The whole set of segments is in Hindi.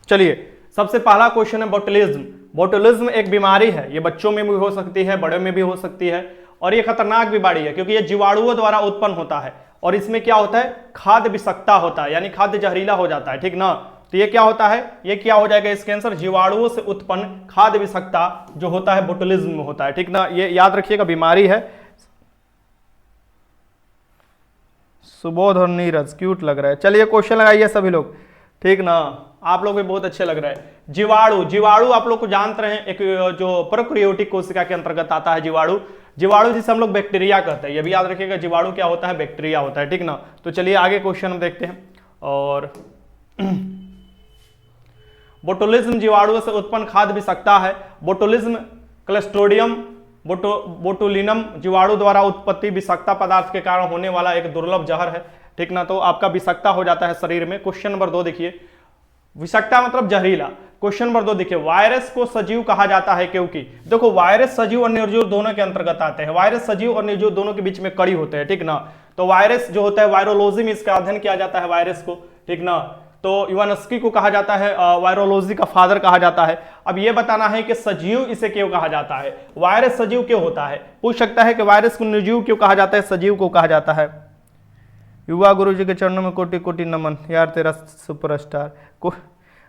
चलिए, सबसे पहला क्वेश्चन है बोटुलिज्म। बोटुलिज्म एक बीमारी है, ये बच्चों में भी हो सकती है, बड़े में भी हो सकती है, और ये खतरनाक बीमारी है क्योंकि ये जीवाणुओं द्वारा उत्पन्न होता है। और इसमें क्या होता है, खाद्य विषाक्तता होता है, यानी खाद्य जहरीला हो जाता है, ठीक ना। तो ये क्या होता है, ये क्या हो जाएगा इसके आंसर, जीवाणुओं से उत्पन्न खाद्य विषाक्तता जो होता है बोटुलिज्म में होता है, ठीक ना। ये याद रखिएगा, बीमारी है। सुबोध और नीरज क्यूट लग रहा है। चलिए क्वेश्चन लगाइए सभी लोग, ठीक ना। आप लोग भी बहुत अच्छे लग रहे हैं। जीवाणु, जीवाणु आप लोग को जानते हैं एक जो प्रोकैरियोटिक कोशिका के अंतर्गत आता है जीवाणु। जीवाणु जिसे हम लोग बैक्टीरिया कहते हैं, ये भी याद रखिएगा, जीवाणु क्या होता है, बैक्टीरिया होता है, ठीक ना। तो चलिए आगे क्वेश्चन हम देखते हैं। और बोटुलिज्म जीवाणुओं से उत्पन्न खाद्य विषाक्तता है। बोटुलिज्म क्लस्ट्रोडियम बोटुलिनम जीवाणु द्वारा उत्पत्ति विषाक्तता पदार्थ के कारण होने वाला एक दुर्लभ जहर है, ठीक ना। तो आपका विषाक्तता हो जाता है शरीर में। क्वेश्चन नंबर 2 देखिए, विषाक्तता मतलब जहरीला। क्वेश्चन नंबर 2 देखिए, वायरस को सजीव कहा जाता है क्योंकि, देखो वायरस सजीव और निर्जीव दोनों के अंतर्गत आते हैं। वायरस सजीव और निर्जीव दोनों के बीच में कड़ी होते हैं, ठीक ना। तो वायरस जो होता है, वायरोलॉजी में इसका अध्ययन किया जाता है वायरस को, ठीक ना। तो इवानस्की को कहा जाता है वायरोलॉजी का फादर कहा जाता है। अब ये बताना है कि सजीव इसे क्यों कहा जाता है, वायरस सजीव क्यों होता है। पूछ सकता है कि वायरस को निर्जीव क्यों कहा जाता है, सजीव को कहा जाता है। युवा गुरु जी के चरणों में कोटि कोटि नमन, यार तेरा सुपरस्टार को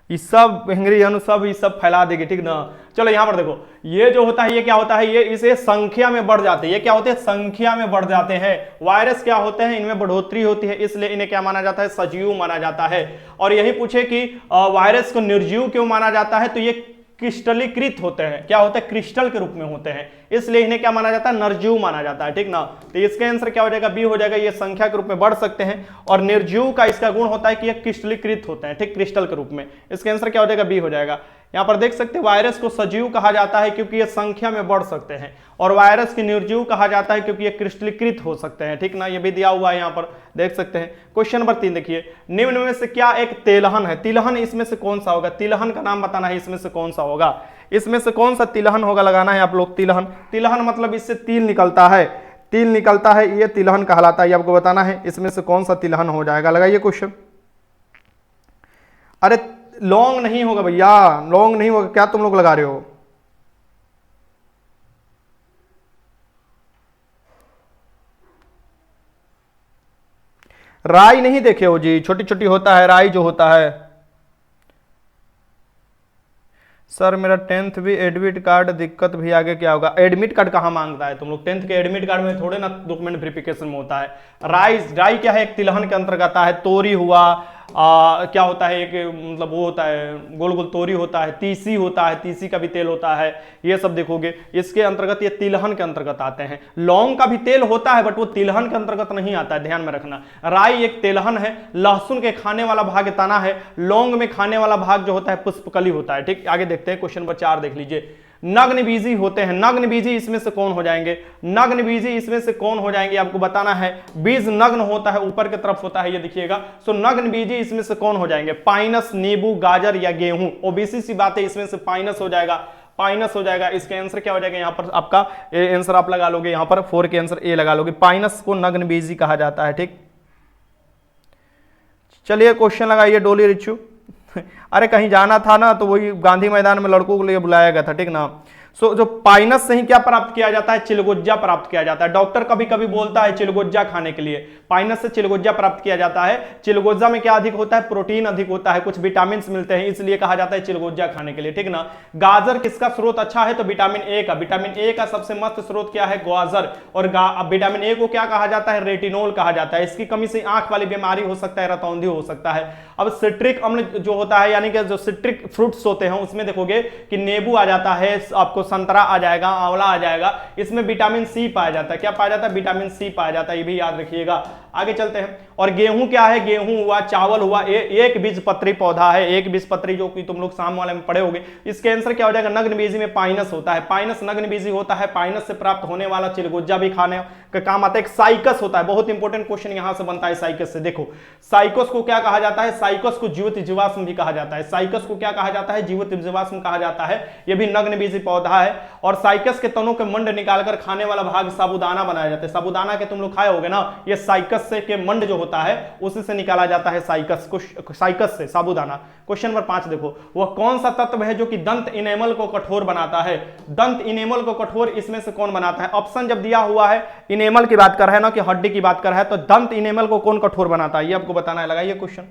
ये सब हेंगरी अनु सब ये सब फैला देगी, ठीक ना। चलो यहां पर देखो, ये जो होता है ये क्या होता है, ये इसे संख्या में बढ़ जाते हैं। ये क्या होते हैं, संख्या में बढ़ जाते हैं। वायरस क्या होते हैं, इनमें बढ़ोतरी होती है, इसलिए इन्हें क्या माना जाता है, सजीव माना जाता है। और यही पूछे कि वायरस को निर्जीव क्यों माना जाता है, तो ये क्रिस्टलीकृत होते हैं। क्या होते हैं, क्रिस्टल के रूप में होते हैं, इसलिए इन्हें क्या माना जाता है, निर्जीव माना जाता है, ठीक ना। तो इसका आंसर क्या हो जाएगा, बी हो जाएगा। ये संख्या के रूप में बढ़ सकते हैं, और निर्जीव का इसका गुण होता है कि ये क्रिस्टलीकृत होते हैं, ठीक, क्रिस्टल के रूप में। इसका आंसर क्या हो जाएगा, बी हो जाएगा। यहां पर देख सकते हैं, वायरस को सजीव कहा जाता है क्योंकि ये संख्या में बढ़ सकते हैं, और वायरस की निर्जीव कहा जाता है क्योंकि ये क्रिस्टलीकृत हो सकते हैं, ठीक ना। ये भी दिया हुआ है यहाँ पर, देख सकते हैं। क्वेश्चन नंबर 3 देखिए, निम्न में से क्या एक तिलहन है। तिलहन इसमें से कौन सा होगा, तिलहन का नाम बताना है, इसमें से कौन सा होगा, इसमें से कौन सा तिलहन होगा, लगाना है आप लोग। तिलहन, तिलहन मतलब इससे तिल निकलता है, तिल निकलता है, ये तिलहन कहलाता है। ये आपको बताना है, इसमें से कौन सा तिलहन हो जाएगा। लगाइए क्वेश्चन। अरे लौंग नहीं होगा भैया, लौंग नहीं होगा, क्या तुम लोग लगा रहे हो। राई नहीं देखे हो जी, छोटी छोटी होता है राई जो होता है। सर मेरा 10th भी एडमिट कार्ड, दिक्कत भी आगे क्या होगा। एडमिट कार्ड कहाँ मांगता है तुम लोग, 10th के एडमिट कार्ड में थोड़े ना डॉक्यूमेंट वेरिफिकेशन में होता है। राई, राई क्या है, एक तिलहन के अंतर्गत आता है। तोरी हुआ, क्या होता है, एक मतलब वो होता है गोल गोल तोरी होता है। तीसी होता है, तीसी का भी तेल होता है, ये सब देखोगे इसके अंतर्गत, ये तिलहन के अंतर्गत आते हैं। लौंग का भी तेल होता है, बट वो तिलहन के अंतर्गत नहीं आता है, ध्यान में रखना। राई एक तिलहन है, लहसुन के खाने वाला भाग तना है, लौंग में खाने वाला भाग जो होता है पुष्पकली होता है, ठीक। आगे देखते हैं, क्वेश्चन नंबर 4 देख लीजिए। नग्न बीजी होते हैं, नग्न बीजी इसमें से कौन हो जाएंगे, नग्न बीजी इसमें से कौन हो जाएंगे, आपको बताना है। बीज नग्न होता है, ऊपर की तरफ होता है, ये देखिएगा। सो नग्न बीजी इसमें से कौन हो जाएंगे, पाइनस, नींबू, गाजर या गेहूं। ओबीसी सी बात है, इसमें से पाइनस हो जाएगा, पाइनस हो जाएगा। इसके आंसर क्या हो जाएगा, यहाँ पर आपका आंसर आप लगा लोगे, यहाँ पर 4 के आंसर ए लगा लोगे। पाइनस को नग्न बीजी कहा जाता है, ठीक। चलिए क्वेश्चन लगाइए, डोली रिचू। अरे कहीं जाना था ना, तो वही गांधी मैदान में लड़कों के लिए बुलाया गया था, ठीक ना। सो जो पाइनस से ही क्या प्राप्त किया जाता है, चिलगोज्जा प्राप्त किया जाता है। डॉक्टर कभी कभी बोलता है चिलगोज्जा खाने के लिए, पाइनस से चिलगोज्जा प्राप्त किया जाता है। चिलगोज्जा में क्या अधिक होता है, प्रोटीन अधिक होता है, कुछ विटामिन मिलते हैं, इसलिए कहा जाता है चिलगोज्जा खाने के लिए, ठीक ना। गाजर किसका स्रोत अच्छा है, तो विटामिन ए का। विटामिन ए का सबसे मस्त स्रोत क्या है, गाजर। और विटामिन ए को क्या कहा जाता है, रेटिनोल कहा जाता है। इसकी कमी से आंख वाली बीमारी हो सकता है, रतौंधी हो सकता है। अब सिट्रिक अम्ल जो होता है, यानी कि जो सिट्रिक फ्रूट्स होते हैं, उसमें देखोगे कि नींबू आ जाता है, आपको संतरा आ जाएगा, आंवला आ जाएगा। इसमें विटामिन सी पाया जाता है। क्या पाया जाता है, विटामिन सी पाया जाता है, ये भी याद रखिएगा। आगे चलते हैं। और गेहूं क्या है, गेहूं हुआ, चावल हुआ, एक बीजपत्री पौधा है, एक बीजपत्री, जो कि तुम लोग शाम वाले में पढ़े होगे। इसके आंसर क्या हो जाएगा, नग्नबीजी में पाइनस होता है, पाइनस नग्नबीजी होता है। पाइनस से प्राप्त होने वाला चिलगोज्जा भी खाने का काम आता है। एक साइकस होता है, बहुत इंपॉर्टेंट क्वेश्चन यहां से बनता है साइकस से। देखो साइकस को क्या कहा जाता है, साइकस को जीवित जीवाश्म भी कहा जाता है। साइकस को क्या कहा जाता है, जीवित जीवाश्म कहा जाता है। यह भी नग्नबीजी पौधा पौधा है और साइकस के तनों के मंड निकालकर खाने वाला भाग साबूदाना बनाया जाता है। साबूदाना के तुम लोग खाए होगे ना, ये साइकस से के मंड जो होता है उसी से निकाला जाता है, साइकस से साबूदाना। क्वेश्चन नंबर 5 देखो, वह कौन सा तत्व है जो कि दंत इनेमल को कठोर बनाता है? दंत इनेमल को कठोर इसमें से कौन बनाता है? ऑप्शन जब दिया हुआ है इनेमल की बात कर रहा है ना कि हड्डी की बात कर रहा है, तो दंत इनेमल को कौन कठोर बनाता है ये आपको बताना है। लगाइए क्वेश्चन।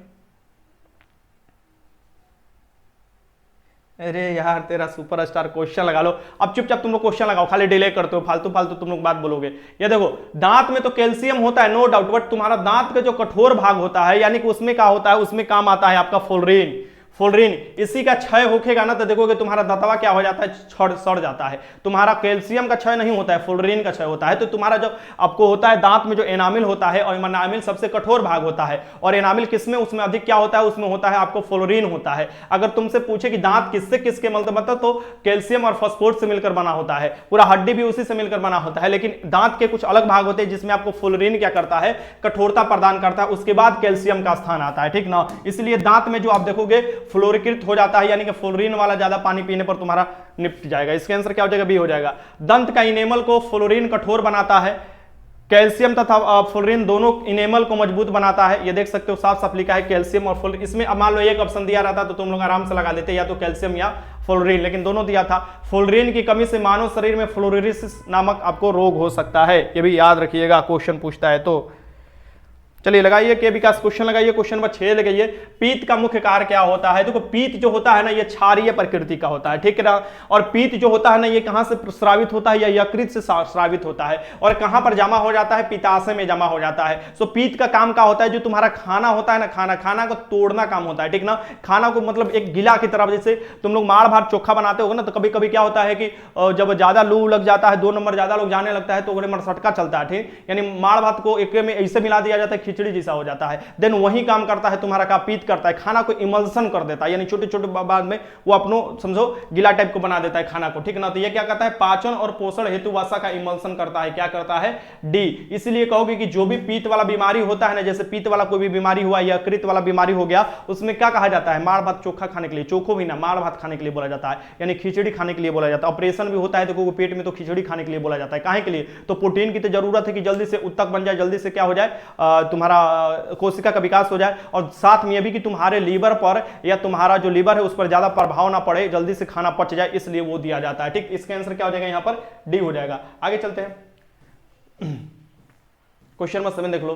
अरे यार तेरा सुपरस्टार क्वेश्चन लगा लो। अब चुपचाप तुम लोग क्वेश्चन लगाओ, खाली डिले करते हो, फालतू फालतू तुम लोग बात बोलोगे। ये देखो, दांत में तो कैल्शियम होता है नो डाउट, बट तुम्हारा दांत का जो कठोर भाग होता है यानी कि उसमें क्या होता है, उसमें काम आता है आपका फ्लोरीन। फ्लोरीन इसी का क्षय होखेगा ना तो देखोगे तुम्हारा दांतवा क्या हो जाता है, सड़ जाता है। तुम्हारा कैल्शियम का क्षय नहीं होता है, फ्लोरीन का क्षय होता है। तो तुम्हारा जो आपको होता है दांत में जो एनामिल होता है, और एनामिल सबसे कठोर भाग होता है, और एनामिल किसमें, उसमें अधिक क्या होता है, उसमें होता है आपको फ्लोरीन होता है। अगर तुमसे पूछे कि दांत किससे किसके मतलब तो कैल्शियम और फॉस्फोरस से मिलकर बना होता है, पूरा हड्डी भी उसी से मिलकर बना होता है। लेकिन दांत के कुछ अलग भाग होते हैं जिसमें आपको फ्लोरीन क्या करता है, कठोरता प्रदान करता है, उसके बाद कैल्शियम का स्थान आता है, ठीक ना। इसलिए दांत में जो आप देखोगे फ्लोरीकृत हो जाता है, यानी कि फ्लोरीन वाला ज्यादा पानी पीने पर तुम्हारा निपट जाएगा। इसका आंसर क्या हो जाएगा, बी हो जाएगा। दंत का इनेमल को फ्लोरीन कठोर बनाता है, कैल्शियम तथा फ्लोरीन दोनों इनेमल को मजबूत बनाता है। ये देख सकते हो साफ साफ लिखा है कैल्शियम और फ्लोरीन। इसमें अब मान लो एक ऑप्शन दिया रहता तो तुम लोग आराम से लगा देते, या तो कैल्शियम या फ्लोरीन, लेकिन दोनों दिया था। फ्लोरीन की कमी से मानव शरीर में फ्लोरोसिस नामक आपको रोग हो सकता है, ये भी याद रखिएगा, क्वेश्चन पूछता है तो। चलिए लगाइए के विकास क्वेश्चन लगाइए। क्वेश्चन नंबर 6 लगाइए, पीत का मुख्य कार्य क्या होता है? देखो पीत जो होता है ना ये क्षारीय प्रकृति का होता है, ठीक है ना। और पीत जो होता है ना ये कहां से स्रावित होता है, या यकृत से स्रावित होता है, और कहां पर जमा हो जाता है, पित्ताशय में जमा हो जाता है। सो पीत का काम क्या होता है, जो तुम्हारा खाना होता है ना, खाना को तोड़ना काम होता है, ठीक ना। खाना को मतलब एक गिला की तरफ, जैसे तुम लोग माड़ भात चोखा बनाते हो ना, तो कभी कभी क्या होता है कि जब ज्यादा लू लग जाता है, 2 नंबर ज्यादा लोग जाने लगता है तो मरसटका चलता है, ठीक। यानी माड़ भात को एक में ऐसे मिला दिया जाता है, खिचड़ी जैसा हो जाता है। देन वही काम करता है तुम्हारा का पीत करता है, खाना को इमल्सन कर देता है, यानी छोटे छोटे बाद में वो अपनो समझो गिला टाइप को बना देता है खाना को, ठीक ना। तो ये क्या करता है, पाचन और पोषण हेतु वसा का इमल्सन करता है। क्या करता है, डी। इसलिए कहोगे कि जो भी पीत वाला बीमारी होता है ना, जैसे पीत वाला कोई भी बीमारी हुआ या यकृत वाला बीमारी हो गया, उसमें क्या कहा जाता है, माड़ भात चोखा खाने के लिए, चोखो भी ना, माड़ भात खाने के लिए बोला जाता है, यानी खिचड़ी खाने के लिए बोला जाता है। ऑपरेशन भी होता है तो पेट में तो खिचड़ी खाने के लिए बोला जाता है। काहे के लिए, तो प्रोटीन की तो जरूरत है कि जल्दी से उत्तक बन जाए, जल्दी से क्या हो जाए, तुम्हारा कोशिका का विकास हो जाए, और साथ में यह भी कि तुम्हारे लीवर पर या तुम्हारा जो लीवर है उस पर ज्यादा प्रभाव ना पड़े, जल्दी से खाना पच जाए, इसलिए वो दिया जाता है, ठीक। इसका आंसर क्या हो जाएगा, यहां पर डी हो जाएगा। आगे चलते हैं, क्वेश्चन नंबर 7 देख लो,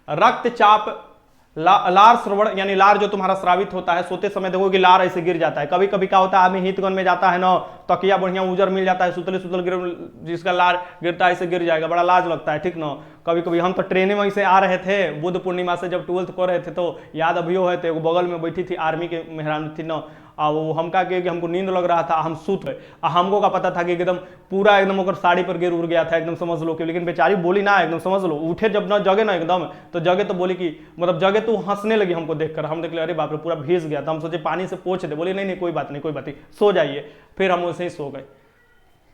रक्तचाप लार श्रवण, यानी लार जो तुम्हारा स्रावित होता है, सोते समय देखो कि लार ऐसे गिर जाता है। कभी कभी क्या होता है, आदमी हितगन में जाता है ना, तकिया बढ़िया उजर मिल जाता है, सुतले सुतल गिर, जिसका लार गिरता है ऐसे गिर जाएगा, बड़ा लाज लगता है, ठीक ना। कभी कभी हम तो ट्रेन में ऐसे आ रहे थे बुद्ध पूर्णिमा से, जब 12th कर रहे थे, तो याद अभी है, तो बगल में बैठी थी आर्मी के मेहरान थी ना, वो हम का कि हमको नींद लग रहा था, हम सूत गए, हमको का पता था कि एकदम पूरा एकदम ओकर साड़ी पर गिर उड़ गया था, एकदम समझ लो कि। लेकिन बेचारी बोली ना, एकदम समझ लो, उठे जब ना जगे ना एकदम, तो जगे तो बोली कि मतलब जगे तो हंसने लगी हमको देखकर। हम देख ले अरे बाप रे पूरा भीज गया था, हम सोचे पानी से पोंछ दे, बोली नहीं नहीं कोई बात नहीं कोई बात नहीं, सो जाइए। फिर हम वैसे ही सो गए,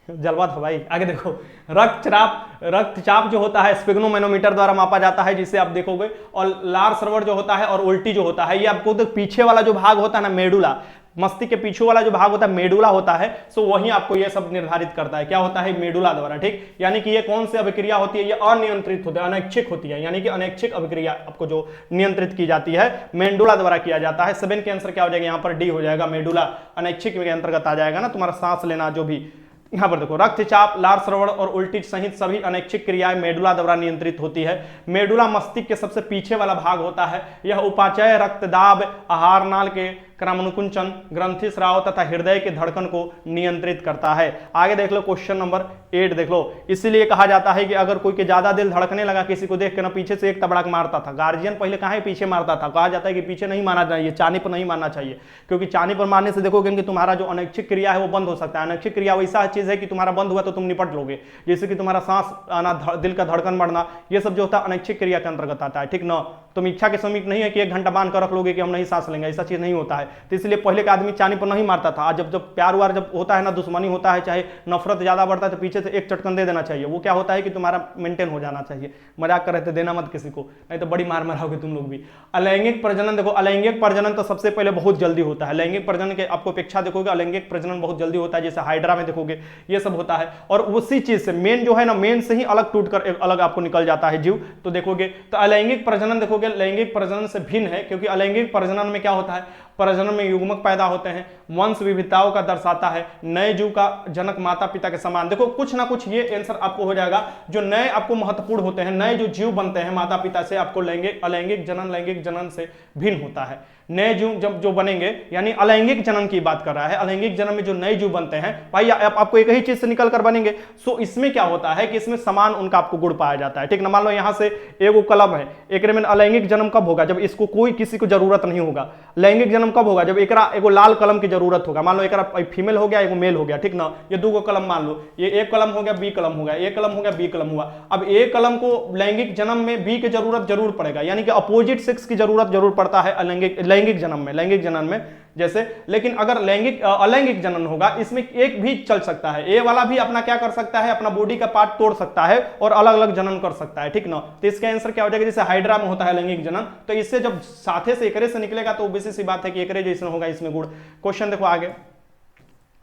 जलवा था भाई। आगे देखो, रक्तचाप जो होता है स्पिग्नोमेनोमीटर द्वारा मापा जाता है, जिसे आप देखोगे। और लार सर्वर जो होता है और उल्टी जो होता है, ये आपको तो पीछे वाला जो भाग होता है ना, मेडुला, मस्तिष्क के पीछे वाला जो भाग होता है मेडुला होता है, सो वही आपको ये सब निर्धारित करता है। क्या होता है, मेडुला द्वारा, ठीक। यानी कि ये कौन सी अभिक्रिया होती है, ये अनियंत्रित होती है, अनैच्छिक होती है, यानी कि अनैच्छिक अभिक्रिया आपको जो नियंत्रित की जाती है मेडुला द्वारा किया जाता है। 7 के आंसर क्या हो जाएगा, यहाँ पर डी हो जाएगा, मेडुला अनैच्छिक के अंतर्गत आ जाएगा ना, तुम्हारा सांस लेना जो भी। यहां पर देखो, रक्तचाप, लार श्रवण और उल्टी सहित सभी अनैच्छिक क्रियाएं मेडुला द्वारा नियंत्रित होती है। मेडुला मस्तिष्क के सबसे पीछे वाला भाग होता है। यह उपाचय, रक्तदाब, आहार नाल के क्रमानुकुंचन, ग्रंथि स्राव तथा हृदय के धड़कन को नियंत्रित करता है। आगे देख लो, क्वेश्चन नंबर 8 देख लो। इसीलिए कहा जाता है कि अगर कोई के ज्यादा दिल धड़कने लगा किसी को देख के ना, पीछे से एक तबड़क मारता था, गार्जियन पहले कहाँ पीछे मारता था, कहा जाता है कि पीछे नहीं मारना चाहिए, चानी पर नहीं मारना चाहिए, क्योंकि चानी पर मारने से देखोगे कि तुम्हारा जो अनैच्छिक क्रिया है वो बंद हो सकता है। अनैच्छिक क्रिया वैसा चीज है कि तुम्हारा बंद हुआ तो तुम निपट लोगे, जैसे कि तुम्हारा सांस आना, दिल का धड़कन बढ़ना, ये सब जो होता है अनैच्छिक क्रिया के अंतर्गत आता है, ठीक ना। तुम इच्छा के समीप नहीं है कि 1 घंटा बांध कर रख लोगे कि हम नहीं सांस लेंगे, ऐसा चीज नहीं होता है। तो इसलिए पहले का आदमी चानी पर नहीं मारता था। आज जब प्यार वार जब होता है ना, दुश्मनी होता है, चाहे नफरत ज्यादा बढ़ता है, तो पीछे से एक चटकन दे देना चाहिए। वो क्या होता है कि तुम्हारा मेंटेन हो जाना चाहिए। मजाक कर रहे थे, देना मत किसी को, नहीं तो बड़ी मार मराओगे तुम लोग भी। अलैंगिक प्रजनन देखो, अलैंगिक प्रजनन तो सबसे पहले बहुत जल्दी होता है। लैंगिक प्रजनन के आपको अपेक्षा देखोगे, अलैंगिक प्रजनन बहुत जल्दी होता है, जैसे हाइड्रा में देखोगे ये सब होता है। और उसी चीज से मेन जो है ना, मेन से ही अलग टूटकर एक अलग आपको निकल जाता है जीव। तो देखोगे तो अलैंगिक प्रजनन देखोगे लैंगिक प्रजनन से भिन्न है, क्योंकि अलैंगिक प्रजनन में क्या होता है, प्रजनन में युग्मक पैदा होते हैं, वंश विविधताओं का दर्शाता है, नए जीव का जनक माता पिता के समान। देखो कुछ ना कुछ ये आंसर आपको हो जाएगा। जो नए आपको महत्वपूर्ण होते हैं, नए जो जीव बनते हैं माता पिता से, आपको अलैंगिक जनन लैंगिक जनन से भिन्न होता है। नए जीव जब जो बनेंगे, यानी अलैंगिक जनन की बात कर रहा है, अलैंगिक जनन में जो नए जीव बनते हैं भाई आपको एक ही चीज से निकल कर बनेंगे। सो इसमें क्या होता है कि इसमें समान उनका आपको गुण पाया जाता है, ठीक ना। मान लो यहां से एगो कलम है, एक में अलैंगिक जन्म कब होगा, जब इसको कोई किसी को जरूरत नहीं होगा। लैंगिक जन्म कब होगा, जब एकरा एगो लाल कलम की जरूरत होगा। मान लो एकरा फीमेल हो गया, एगो मेल हो गया, ठीक ना। ये 2 कलम मान लो, ये एक कलम हो गया, बी कलम हो गया, एक कलम हो गया, बी कलम हुआ। अब एक कलम को लैंगिक जन्म में बी की जरूरत जरूर पड़ेगा, यानी कि अपोजिट सेक्स की जरूरत जरूर पड़ता है लैंगिक जन्म में, लैंगिक जनन में जैसे। लेकिन अगर अलैंगिक जनन होगा, इसमें एक भी चल सकता है, ए वाला भी अपना क्या कर सकता है, अपना बॉडी का पार्ट तोड़ सकता है और अलग अलग जनन कर सकता है, ठीक ना। तो इसका आंसर क्या हो जाएगा, जैसे हाइड्रा में होता है लैंगिक जनन, तो इससे जब साथे से एकरे से निकलेगा तो बेसिक सी बात है कि एकरे जैसे होगा इसमें गुण। क्वेश्चन देखो आगे,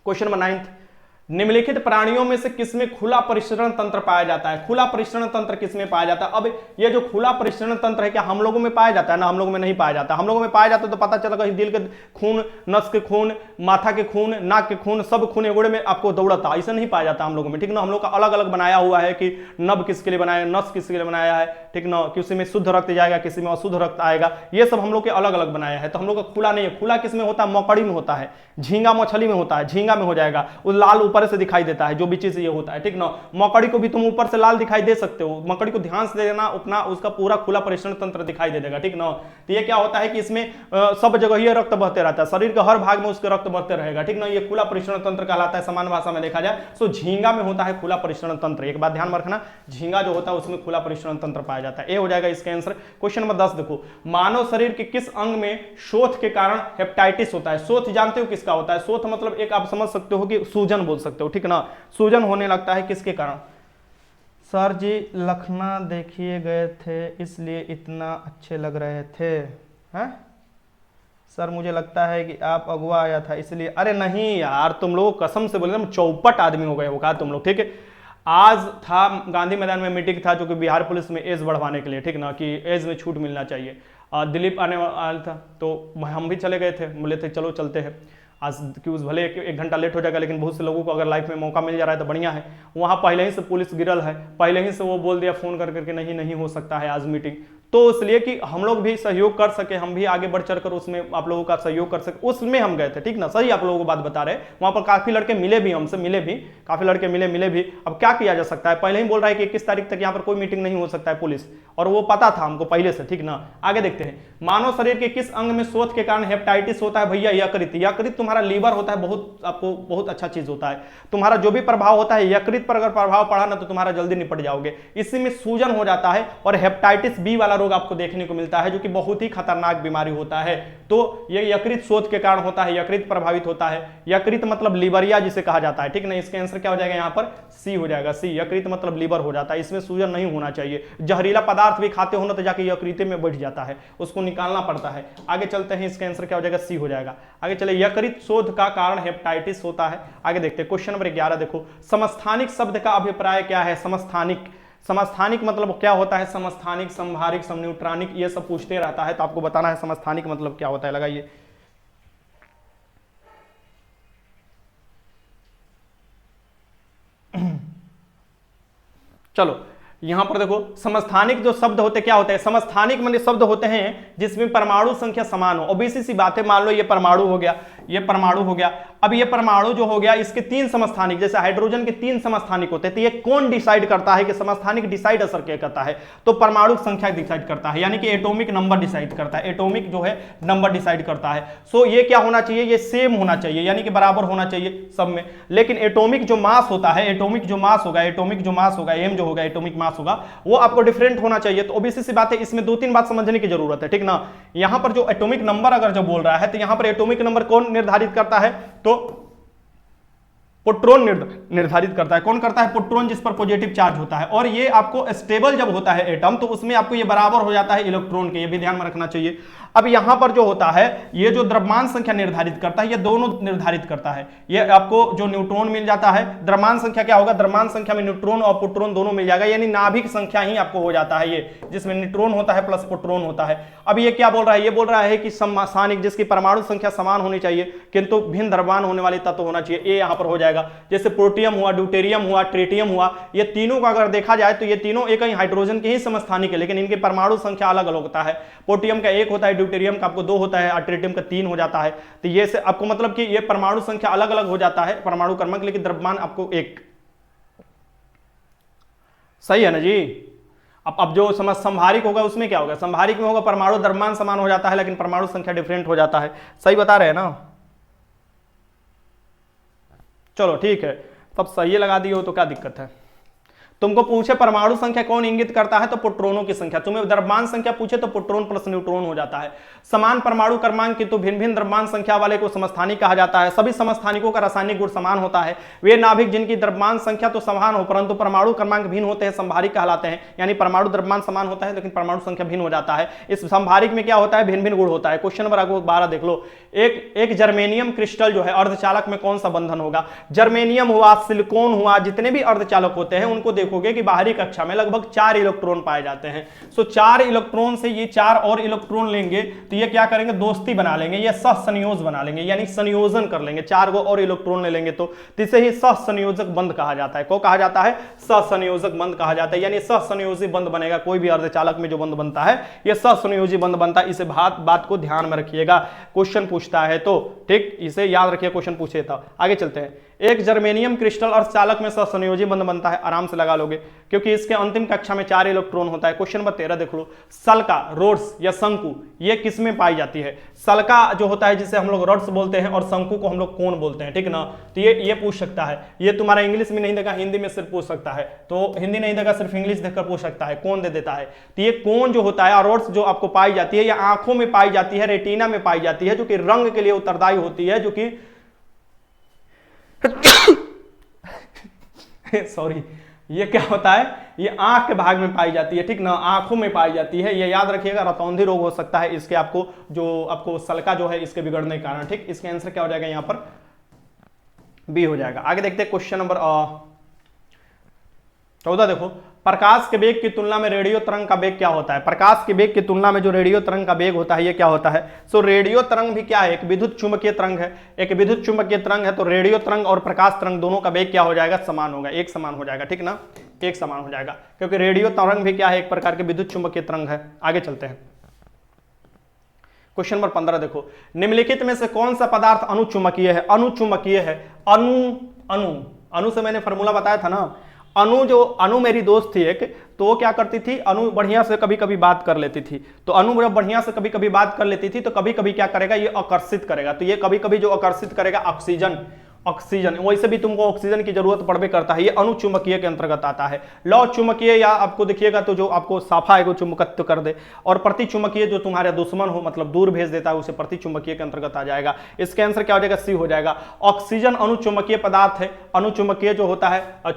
क्वेश्चन नंबर 9, निम्नलिखित प्राणियों में से किसमें खुला परिसरण तंत्र पाया जाता है। खुला परिसरण तंत्र किसमें पाया जाता है। अब ये जो खुला परिसरण तंत्र है, क्या हम लोगों में पाया जाता है ना, हम लोगों में नहीं पाया जाता। हम लोगों में पाया जाता है तो पता चला कि दिल के खून, नस के खून, माथा के खून, नाक के खून, सब खून एगोड़े में आपको दौड़ता, ऐसा नहीं पाया जाता हम लोगों में, ठीक ना। हम लोग का अलग अलग बनाया हुआ है कि नब किसके लिए बनाया, नस किसके लिए बनाया है, ठीक ना। किसी में शुद्ध रक्त जाएगा, किसी में अशुद्ध रक्त आएगा, ये सब हम लोग के अलग अलग बनाया है। तो हम लोग का खुला नहीं है। खुला किसमें होता है, मकड़ी में होता है, झींगा मछली में होता है, झींगा में हो जाएगा, वो लाल ऊपर से दिखाई देता है, जो भी चीज ये होता है, ठीक ना। मकड़ी को भी तुम ऊपर से लाल दिखाई दे सकते हो, मकड़ी को ध्यान से देना, अपना उसका पूरा खुला परिसरण तंत्र दिखाई दे देगा, ठीक ना। तो ये क्या होता है कि इसमें सब जगह ही रक्त बहते रहता है, शरीर के हर भाग में उसके रक्त बहते रहेगा, ठीक ना। ये खुला परिसरण तंत्र कहलाता है सामान्य भाषा में देखा जाए। सो झींगा में होता है खुला परिसरण तंत्र। एक बात ध्यान में रखना, झींगा जो होता है उसमें खुला परिसरण तंत्र पाया जाता है। ये हो जाएगा इसका आंसर। क्वेश्चन नंबर 10 देखो, मानव शरीर के किस अंग में शोथ के कारण हेपेटाइटिस होता है। शोथ जानते हो किसका होता है, शोथ मतलब एक आप समझ सकते हो कि सूजन बोल सकते हो, ठीक ना। सूजन होने लगता है किसके कारण। सर जी लखनऊ देखिए गए थे इसलिए इतना अच्छे लग रहे थे, हैं सर मुझे लगता है कि आप अगुआ आया था इसलिए। अरे नहीं यार, तुम लोग कसम से बोले, चौपट आदमी हो गए हो का तुम लोग, ठीक है। आज था गांधी मैदान में मीटिंग था, जो कि बिहार पुलिस में एज बढ़वाने के लिए, ठीक ना, कि एज में छूट मिलना चाहिए। दिलीप आने वाला था तो हम भी चले गए थे, बोले थे चलो चलते हैं आज, कि उस भले 1 घंटा लेट हो जाएगा, लेकिन बहुत से लोगों को अगर लाइफ में मौका मिल जा रहा है तो बढ़िया है। वहाँ पहले ही से पुलिस गिरल है, पहले ही से वो बोल दिया फोन कर करके नहीं हो सकता है आज मीटिंग। तो इसलिए कि हम लोग भी सहयोग कर सके, हम भी आगे बढ़ चढ़कर उसमें आप लोगों का सहयोग कर सके, उसमें हम गए थे, ठीक ना। सही आप लोगों को बात बता रहे। वहां पर काफी लड़के मिले भी, हमसे मिले भी, काफी लड़के मिले भी। अब क्या किया जा सकता है, पहले ही बोल रहा है कि 21 तारीख तक यहाँ पर कोई मीटिंग नहीं हो सकता है पुलिस, और वो पता था हमको पहले से, ठीक ना। आगे देखते हैं, मानव शरीर के किस अंग में शोथ के कारण हेपेटाइटिस होता है। भैया यकृत। यकृत तुम्हारा लीवर होता है, आपको बहुत अच्छा चीज होता है। तुम्हारा जो भी प्रभाव होता है यकृत पर अगर प्रभाव पड़ा ना तो तुम्हारा जल्दी निपट जाओगे। इसी में सूजन हो जाता है और हेपेटाइटिस बी वाला रोग आपको देखने को मिलता है, जो कि बहुत ही खतरनाक बीमारी होता है। तो ये यकृत शोथ के कारण होता है, यकृत प्रभावित होता है। यकृत मतलब लीवरिया जिसे कहा जाता है, ठीक ना। इसका आंसर क्या हो जाएगा यहाँ पर, सी हो जाएगा, सी। यकृत मतलब लीवर हो जाता है, इसमें सूजन नहीं होना चाहिए। जहरीला पदार्थ भी खाते हो ना तो जाके यकृत में बैठ जाता है, उसको निकालना पड़ता है। आगे चलते हैं, इसका आंसर क्या हो जाएगा, सी हो जाएगा। आगे चले, यकृत शोथ का कारण हेपेटाइटिस होता है। आगे देखते हैं क्वेश्चन नंबर 11 देखो, समस्थानिक शब्द का अभिप्राय क्या है। समस्थानिक, समस्थानिक मतलब क्या होता है, समस्थानिक, समभारिक, समन्यूट्रॉनिक, ये सब पूछते रहता है, तो आपको बताना है समस्थानिक मतलब क्या होता है। लगाइए, चलो यहां पर देखो, समस्थानिक जो शब्द होते क्या होते हैं, समस्थानिक मतलब शब्द होते हैं जिसमें परमाणु संख्या समान हो। और बेसिक सी बात है, मान लो ये परमाणु हो गया, ये परमाणु हो गया। अब ये परमाणु जो हो गया इसके 3 समस्थानिक, जैसे हाइड्रोजन के 3 समस्थानिक होते हैं, तो ये कौन डिसाइड करता है कि समस्थानिक डिसाइड असर क्या करता है, तो परमाणु संख्या डिसाइड करता है, यानी कि एटॉमिक नंबर डिसाइड करता है, एटॉमिक जो है नंबर डिसाइड करता है। सो ये क्या होना चाहिए, ये सेम होना चाहिए, यानी कि बराबर होना चाहिए सब में। लेकिन एटॉमिक जो मास होता है, एटॉमिक जो मास होगा, एटॉमिक जो मास होगा, एम जो होगा एटॉमिक मास होगा, वो आपको डिफरेंट होना चाहिए। तो ओबीसी सी बात है, इसमें 2-3 बात समझने की जरूरत है, ठीक ना। यहां पर जो एटॉमिक नंबर अगर जो बोल रहा है, तो यहां पर एटॉमिक नंबर कौन निर्धारित करता है, तो प्रोटॉन निर्धारित करता है। कौन करता है, प्रोटॉन, जिस पर पॉजिटिव चार्ज होता है। और ये आपको स्टेबल जब होता है एटम, तो उसमें आपको ये बराबर हो जाता है इलेक्ट्रॉन के, ये भी ध्यान में रखना चाहिए। अब यहां पर जो होता है, ये जो द्रव्यमान संख्या निर्धारित करता है, ये दोनों निर्धारित करता है। ये आपको जो न्यूट्रॉन मिल जाता है, द्रव्यमान संख्या क्या होगा, द्रव्यमान संख्या में न्यूट्रॉन और प्रोटॉन दोनों मिल जाएगा, यानी नाभिक संख्या ही आपको हो जाता है ये, जिसमें न्यूट्रॉन होता है प्लस प्रोटॉन होता है। अब ये क्या बोल रहा है, ये बोल रहा है कि समस्थानिक, जिसकी परमाणु संख्या समान होनी चाहिए किंतु भिन्न द्रव्यमान होने वाले तत्व होना चाहिए, ये यहां पर हो जाएगा। जैसे प्रोटियम हुआ, ड्यूटेरियम हुआ, ट्रिटियम हुआ, ये तीनों का अगर देखा जाए तो ये तीनों एक ही हाइड्रोजन के ही समस्थानिक है, लेकिन इनके परमाणु संख्या अलग अलग होता है। प्रोटियम का 1 होता है, ड्यूटेरियम का आपको 2 होता है, ट्रिटियम का 3 हो जाता है। तो ये से आपको मतलब कि ये परमाणु संख्या अलग अलग हो जाता है, परमाणु क्रमांक, लेकिन द्रव्यमान आपको एक। सही है ना जी। अब जो समझ संभारिक होगा उसमें क्या होगा, संभारिक में होगा परमाणु द्रव्यमान समान हो जाता है, लेकिन परमाणु संख्या डिफरेंट हो जाता है। सही बता रहे हैं ना, चलो ठीक है, तब सही लगा दिए हो तो क्या दिक्कत है। तुमको पूछे परमाणु संख्या कौन इंगित करता है, तो प्रोटॉनों की संख्या। तुम्हें द्रव्यमान संख्या पूछे तो प्रोटॉन प्लस न्यूट्रॉन हो जाता है। समान परमाणु क्रमांक किंतु भिन्न भिन्न द्रव्यमान संख्या वाले को समस्थानिक कहा जाता है। सभी समस्थानिकों का रासायनिक गुण समान होता है। वे नाभिक जिनकी द्रव्यमान संख्या तो समान हो परंतु परमाणु क्रमांक भिन्न होते हैं, संभारिक कहलाते हैं। यानी परमाणु द्रव्यमान समान होता है लेकिन परमाणु संख्या भिन्न हो जाता है। इस संभारिक में क्या होता है, भिन्न भिन्न गुण होता है। क्वेश्चन नंबर 12 देख लो। एक जर्मेनियम क्रिस्टल जो है अर्धचालक में कौन सा बंधन होगा। जर्मेनियम हुआ, सिलिकॉन हुआ, जितने भी अर्धचालक होते हैं उनको देखोगे कि बाहरी कक्षा में लगभग 4 इलेक्ट्रॉन पाए जाते हैं। सो 4 इलेक्ट्रॉन से ये 4 और इलेक्ट्रॉन लेंगे तो ये क्या करेंगे, दोस्ती बना लेंगे, ये सहसंयोज बना लेंगे, यानी संयोजन कर लेंगे। 4 को और इलेक्ट्रॉन ले लेंगे तो इसे ही सहसंयोजक बंध कहा जाता है। को कहा जाता है, सहसंयोजक बंध कहा जाता है, यानी सहसंयोजी बंध बनेगा। कोई भी अर्धचालक में जो बंध बनता है ये सहसंयोजी बंध बनता है। इसे बात को ध्यान में रखिएगा, क्वेश्चन पूछता है तो ठीक, इसे याद रखिए, क्वेश्चन पूछे था। आगे चलते हैं। एक जर्मेनियम क्रिस्टल अर्धचालक में सहसंयोजी बंध बनता है, आराम से लगा लोगे क्योंकि इसके अंतिम कक्षा में 4 इलेक्ट्रॉन होता है। क्वेश्चन नंबर 13 देख लो। सल्का, रोड्स या शंकु ये किस में पाई जाती है। सल्का जो होता है जिसे हम लोग रोड्स बोलते हैं और शंकु को हम लोग कोन बोलते हैं, ठीक ना। तो ये पूछ सकता है, ये तुम्हारा इंग्लिश में नहीं देगा, हिंदी में सिर्फ पूछ सकता है। तो हिंदी नहीं देगा, सिर्फ इंग्लिश देखकर पूछ सकता है, कौन दे देता है। तो ये कोन जो होता है और रोड्स जो आपको पाई जाती है, ये आंखों में पाई जाती है, रेटिना में पाई जाती है, जो कि रंग के लिए उत्तरदायी होती है, जो कि सॉरी, ये क्या होता है, ये आंख के भाग में पाई जाती है, ठीक ना, आंखों में पाई जाती है। ये याद रखिएगा। रतौंधी रोग हो सकता है इसके, आपको सल्का जो है इसके बिगड़ने के कारण, ठीक। इसका आंसर क्या हो जाएगा, यहां पर बी हो जाएगा। आगे देखते हैं क्वेश्चन नंबर 14 देखो। प्रकाश के वेग की तुलना में रेडियो तरंग का वेग क्या होता है। प्रकाश के वेग की तुलना में जो रेडियो तरंग का वेग होता है ये क्या होता है। सो रेडियो तरंग भी क्या है, एक विद्युत चुंबकीय तरंग है, एक विद्युत चुंबकीय तरंग है। तो रेडियो तरंग और प्रकाश तरंग दोनों का वेग क्या हो जाएगा, समान होगा, एक समान हो जाएगा, ठीक ना, एक समान हो जाएगा, क्योंकि रेडियो तरंग भी क्या है, एक प्रकार के विद्युत चुंबकीय तरंग है। आगे चलते हैं। क्वेश्चन नंबर 15 देखो। निम्नलिखित में से कौन सा पदार्थ अनुचुंबकीय है। अनुचुंबकीय है, अणु से मैंने फॉर्मूला बताया था ना। अनु मेरी दोस्त थी एक, तो वो क्या करती थी, अनु बढ़िया से कभी कभी बात कर लेती थी। तो अनु जब बढ़िया से कभी कभी बात कर लेती थी तो कभी कभी क्या करेगा, ये आकर्षित करेगा। तो ये कभी कभी जो आकर्षित करेगा ऑक्सीजन, वैसे भी तुमको ऑक्सीजन की जरूरत पड़बे करता है। ये अनुचुंबकीय के अंतर्गत आता है। लौ चुंबकीय या आपको देखिएगा तो जो आपको साफा है वो चुंबकत्व कर दे, और प्रति चुंबकीय जो तुम्हारे दुश्मन हो, मतलब दूर भेज देता है, उसे प्रति चुंबकीय के अंतर्गत आ जाएगा। इसका आंसर क्या हो जाएगा, सी हो जाएगा। ऑक्सीजन अनुचुंबकीय पदार्थ है। अनुचुंबकीय जो होता है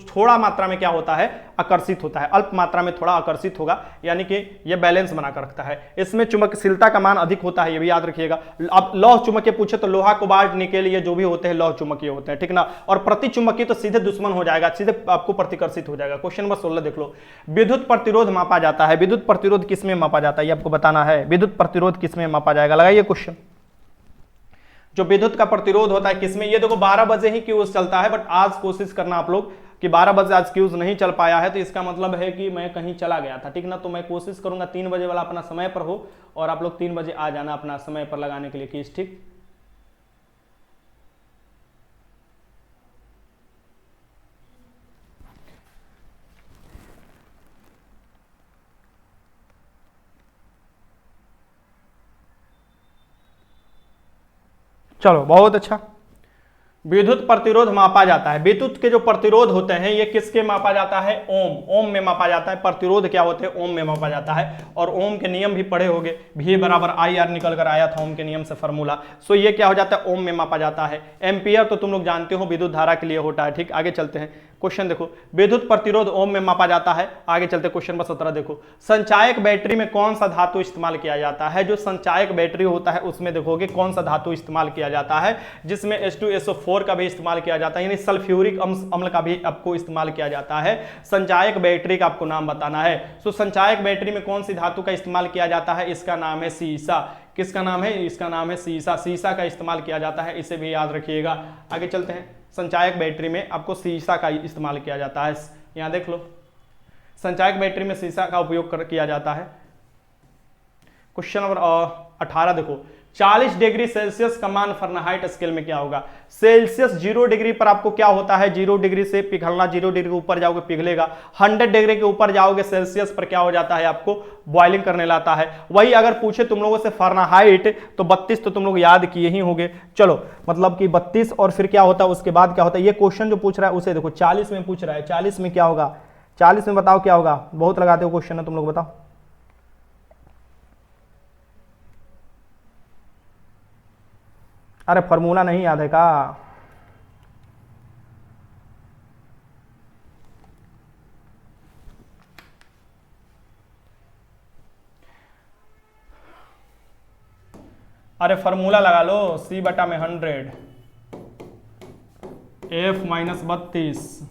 थोड़ा मात्रा में क्या होता है, आकर्षित होता है, अल्प मात्रा में थोड़ा आकर्षित होगा, यानी कि ये बैलेंस बनाकर रखता है। इसमें चुंबकशीलता का मान अधिक होता है, ये भी याद रखिएगा। अब लौह चुंबकीय पूछे तो लोहा, कोबाल्ट, निकेल, ये जो भी होते हैं लौह चुंबकीय होते हैं, ठीक ना। और प्रति चुंबकीय तो सीधे दुश्मन हो जाएगा, सीधे आपको प्रतिकर्षित हो जाएगा। क्वेश्चन नंबर 16 देख लो। विद्युत प्रतिरोध मापा जाता है। विद्युत प्रतिरोध किसमें मापा जाता है, ये आपको बताना है। विद्युत प्रतिरोध किसमें मापा जाएगा, लगाइए क्वेश्चन। जो विद्युत का प्रतिरोध होता है किसमें, ये देखो 12 बजे ही क्यूज चलता है, बट आज कोशिश करना आप लोग कि 12 बजे आज क्यूज नहीं चल पाया है तो इसका मतलब है कि मैं कहीं चला गया था, ठीक ना। तो मैं कोशिश करूंगा 3 बजे वाला अपना समय पर हो और आप लोग 3 बजे आ जाना अपना समय पर लगाने के लिए क्यूज, ठीक। चलो बहुत अच्छा। विद्युत प्रतिरोध मापा जाता है, विद्युत के जो प्रतिरोध होते हैं ये किसके मापा जाता है, ओम में मापा जाता है। प्रतिरोध क्या होते हैं, ओम में मापा जाता है। और ओम के नियम भी पढ़े होंगे, V बराबर IR निकल कर आया था ओम के नियम से फॉर्मूला। सो ये क्या हो जाता है, ओम में मापा जाता है। एम्पियर तो तुम लोग जानते हो विद्युत धारा के लिए होता है, ठीक। आगे चलते हैं, क्वेश्चन देखो, विद्युत प्रतिरोध ओम में मापा जाता है। आगे चलते क्वेश्चन नंबर 17 देखो, संचायक बैटरी में कौन सा धातु इस्तेमाल किया जाता है। जो संचायक बैटरी होता है उसमें देखोगे कौन सा धातु इस्तेमाल किया जाता है, जिसमें H2SO4 का भी इस्तेमाल किया जाता है, यानी सल्फ्यूरिक अम्ल का भी आपको इस्तेमाल किया जाता है। संचायक बैटरी का आपको नाम बताना है। सो संचायक बैटरी में कौन सी धातु का इस्तेमाल किया जाता है, इसका नाम है सीसा। किसका नाम है, इसका नाम है सीसा। सीसा का इस्तेमाल किया जाता है, इसे भी याद रखिएगा। आगे चलते हैं, संचायक बैटरी में आपको सीसा का इस्तेमाल किया जाता है। यहां देख लो, संचायक बैटरी में सीसा का उपयोग किया जाता है। क्वेश्चन नंबर 18 देखो, 40 डिग्री सेल्सियस का मान फ़ारेनहाइट स्केल में क्या होगा। सेल्सियस 0 डिग्री पर आपको क्या होता है, 0 डिग्री से पिघलना, 0 डिग्री के ऊपर जाओगे पिघलेगा। 100 डिग्री के ऊपर जाओगे सेल्सियस पर क्या हो जाता है, आपको बॉइलिंग करने लाता है। वही अगर पूछे तुम लोगों से फ़ारेनहाइट तो 32 तो तुम लोग याद किए ही होंगे। चलो मतलब कि 32 और फिर क्या होता है उसके बाद क्या होता है। ये क्वेश्चन जो पूछ रहा है उसे देखो 40 में पूछ रहा है, 40 में क्या होगा, 40 में बताओ क्या होगा। बहुत लगाते हो क्वेश्चन है तुम लोग, बताओ। अरे फॉर्मूला नहीं याद है का। अरे फॉर्मूला लगा लो, C बटा में 100 F माइनस 32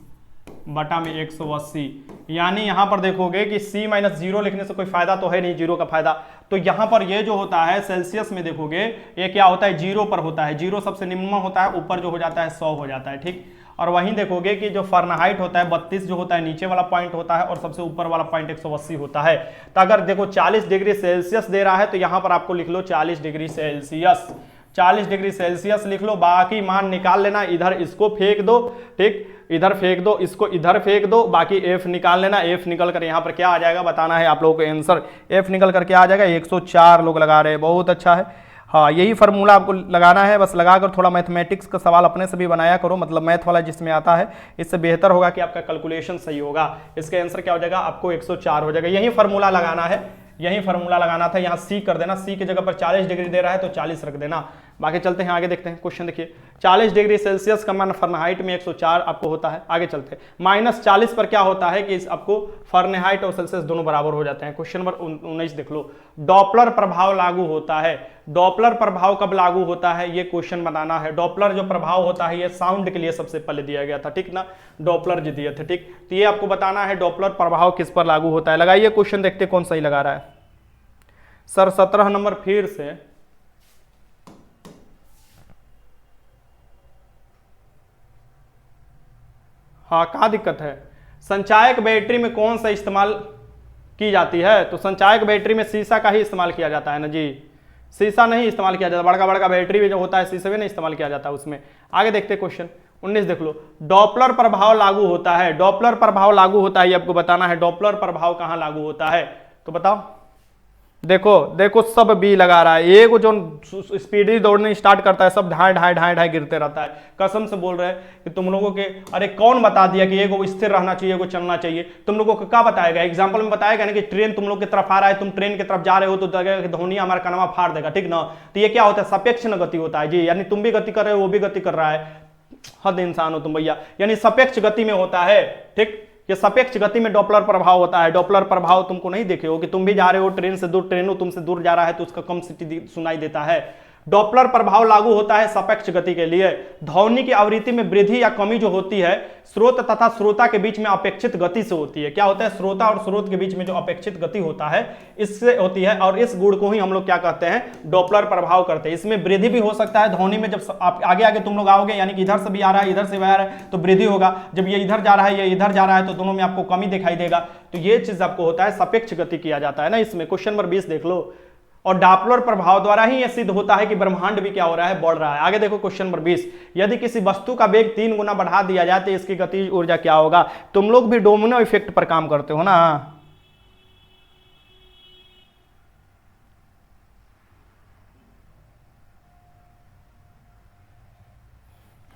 बटा में 180। यानी यहां पर देखोगे कि C माइनस 0 लिखने से कोई फायदा तो है नहीं, 0 का फायदा। तो यहां पर ये जो होता है सेल्सियस में देखोगे ये क्या होता है, 0 पर होता है। 0 सबसे निम्न होता है, ऊपर जो हो जाता है 100 हो जाता है, ठीक। और वहीं देखोगे कि जो फ़ारेनहाइट होता है 32 जो होता है नीचे वाला पॉइंट होता है और सबसे ऊपर वाला पॉइंट 180 होता है। तो अगर देखो 40 डिग्री सेल्सियस दे रहा है तो यहां पर आपको लिख लो 40 डिग्री सेल्सियस, 40 डिग्री सेल्सियस लिख लो। बाकी मान निकाल लेना, इधर इसको फेंक दो, ठीक, इधर फेंक दो, इसको इधर फेंक दो, बाकी F निकाल लेना। F निकल कर यहाँ पर क्या आ जाएगा बताना है आप लोगों को आंसर। F निकल कर क्या आ जाएगा, 104 लोग लगा रहे हैं, बहुत अच्छा है। हाँ यही फार्मूला आपको लगाना है, बस लगाकर थोड़ा मैथमेटिक्स का सवाल अपने से भी बनाया करो, मतलब मैथ वाला जिसमें आता है, इससे बेहतर होगा कि आपका कैलकुलेशन सही होगा। इसका आंसर क्या हो जाएगा, आपको 104 हो जाएगा। यही फार्मूला लगाना है, यही फार्मूला लगाना था। यहाँ C कर देना, C की जगह पर 40 डिग्री दे रहा है तो 40 रख देना। बाकी चलते हैं आगे देखते हैं क्वेश्चन। देखिए 40 डिग्री सेल्सियस का मान फ़ारेनहाइट में 104 आपको होता है। आगे चलते हैं, -40 पर क्या होता है कि आपको फ़ारेनहाइट और सेल्सियस दोनों बराबर हो जाते हैं। क्वेश्चन नंबर 19 देख लो, डॉपलर प्रभाव लागू होता है। डॉपलर प्रभाव कब लागू होता है ये क्वेश्चन बनाना है। डॉपलर जो प्रभाव होता है ये साउंड के लिए सबसे पहले दिया गया था, ठीक ना, डॉपलर जो दिए थे, ठीक। तो ये आपको बताना है डॉपलर प्रभाव किस पर लागू होता है। लगाइए क्वेश्चन, देखते कौन सही लगा रहा है। सर 17 नंबर फिर से, हाँ कहाँ दिक्कत है। संचायक बैटरी में कौन सा इस्तेमाल की जाती है, तो संचायक बैटरी में शीशा का ही इस्तेमाल किया जाता है ना जी, शीशा नहीं इस्तेमाल किया जाता। बड़का बड़का बैटरी में जो होता है शीशे में नहीं इस्तेमाल किया जाता उसमें। आगे देखते क्वेश्चन 19 देख लो, डॉपलर प्रभाव लागू होता है। डॉपलर प्रभाव लागू होता है ये आपको बताना है। डॉपलर प्रभाव कहाँ लागू होता है तो बताओ। देखो देखो सब बी लगा रहा है। एक जो स्पीडी दौड़ने स्टार्ट करता है सब ढाई ढाई ढाई ढाई गिरते रहता है। कसम से बोल रहे हैं कि तुम लोगों के, अरे कौन बता दिया कि एगो स्थिर रहना चाहिए, एगो चलना चाहिए। तुम लोगों को क्या बताएगा, एग्जाम्पल में बताएगा ना कि ट्रेन तुम लोग की तरफ आ रहा है, तुम ट्रेन की तरफ जा रहे हो तो धोनिया हमारा कनवा फाड़ देगा, ठीक ना। तो ये क्या होता है, सापेक्ष गति होता है जी, यानी तुम भी गति कर रहे हो वो भी गति कर रहा है। हद इंसान हो तुम भैया, यानी सापेक्ष गति में होता है, ठीक। ये सापेक्ष गति में डॉपलर प्रभाव होता है। डॉपलर प्रभाव तुमको नहीं देखे हो कि तुम भी जा रहे हो ट्रेन से दूर, ट्रेन तुमसे दूर जा रहा है तो उसका कम सिटी सुनाई देता है। डॉपलर प्रभाव लागू होता है सापेक्ष गति के लिए। ध्वनि की आवृत्ति में वृद्धि या कमी जो होती है स्रोत तथा श्रोता के बीच में अपेक्षित गति से होती है। क्या होता है, श्रोता और स्रोत के बीच में जो अपेक्षित गति होता है इससे होती है, और इस गुण को ही हम लोग क्या कहते हैं, डॉपलर प्रभाव करते हैं। इसमें वृद्धि भी हो सकता है ध्वनि में, जब आप आगे आगे तुम लोग आओगे, यानी कि इधर से भी आ रहा है इधर से भी आ रहा है तो वृद्धि होगा, जब ये इधर जा रहा है ये इधर जा रहा है तो दोनों में आपको कमी दिखाई देगा। तो ये चीज आपको होता है, सापेक्ष गति किया जाता है ना इसमें। क्वेश्चन नंबर 20 देख लो, और डॉपलर प्रभाव द्वारा ही यह सिद्ध होता है कि ब्रह्मांड भी क्या हो रहा है, बढ़ रहा है। आगे देखो क्वेश्चन नंबर 20, यदि किसी वस्तु का वेग 3 गुना बढ़ा दिया जाए तो इसकी गतिज ऊर्जा क्या होगा। तुम लोग भी डोमिनो इफेक्ट पर काम करते हो ना।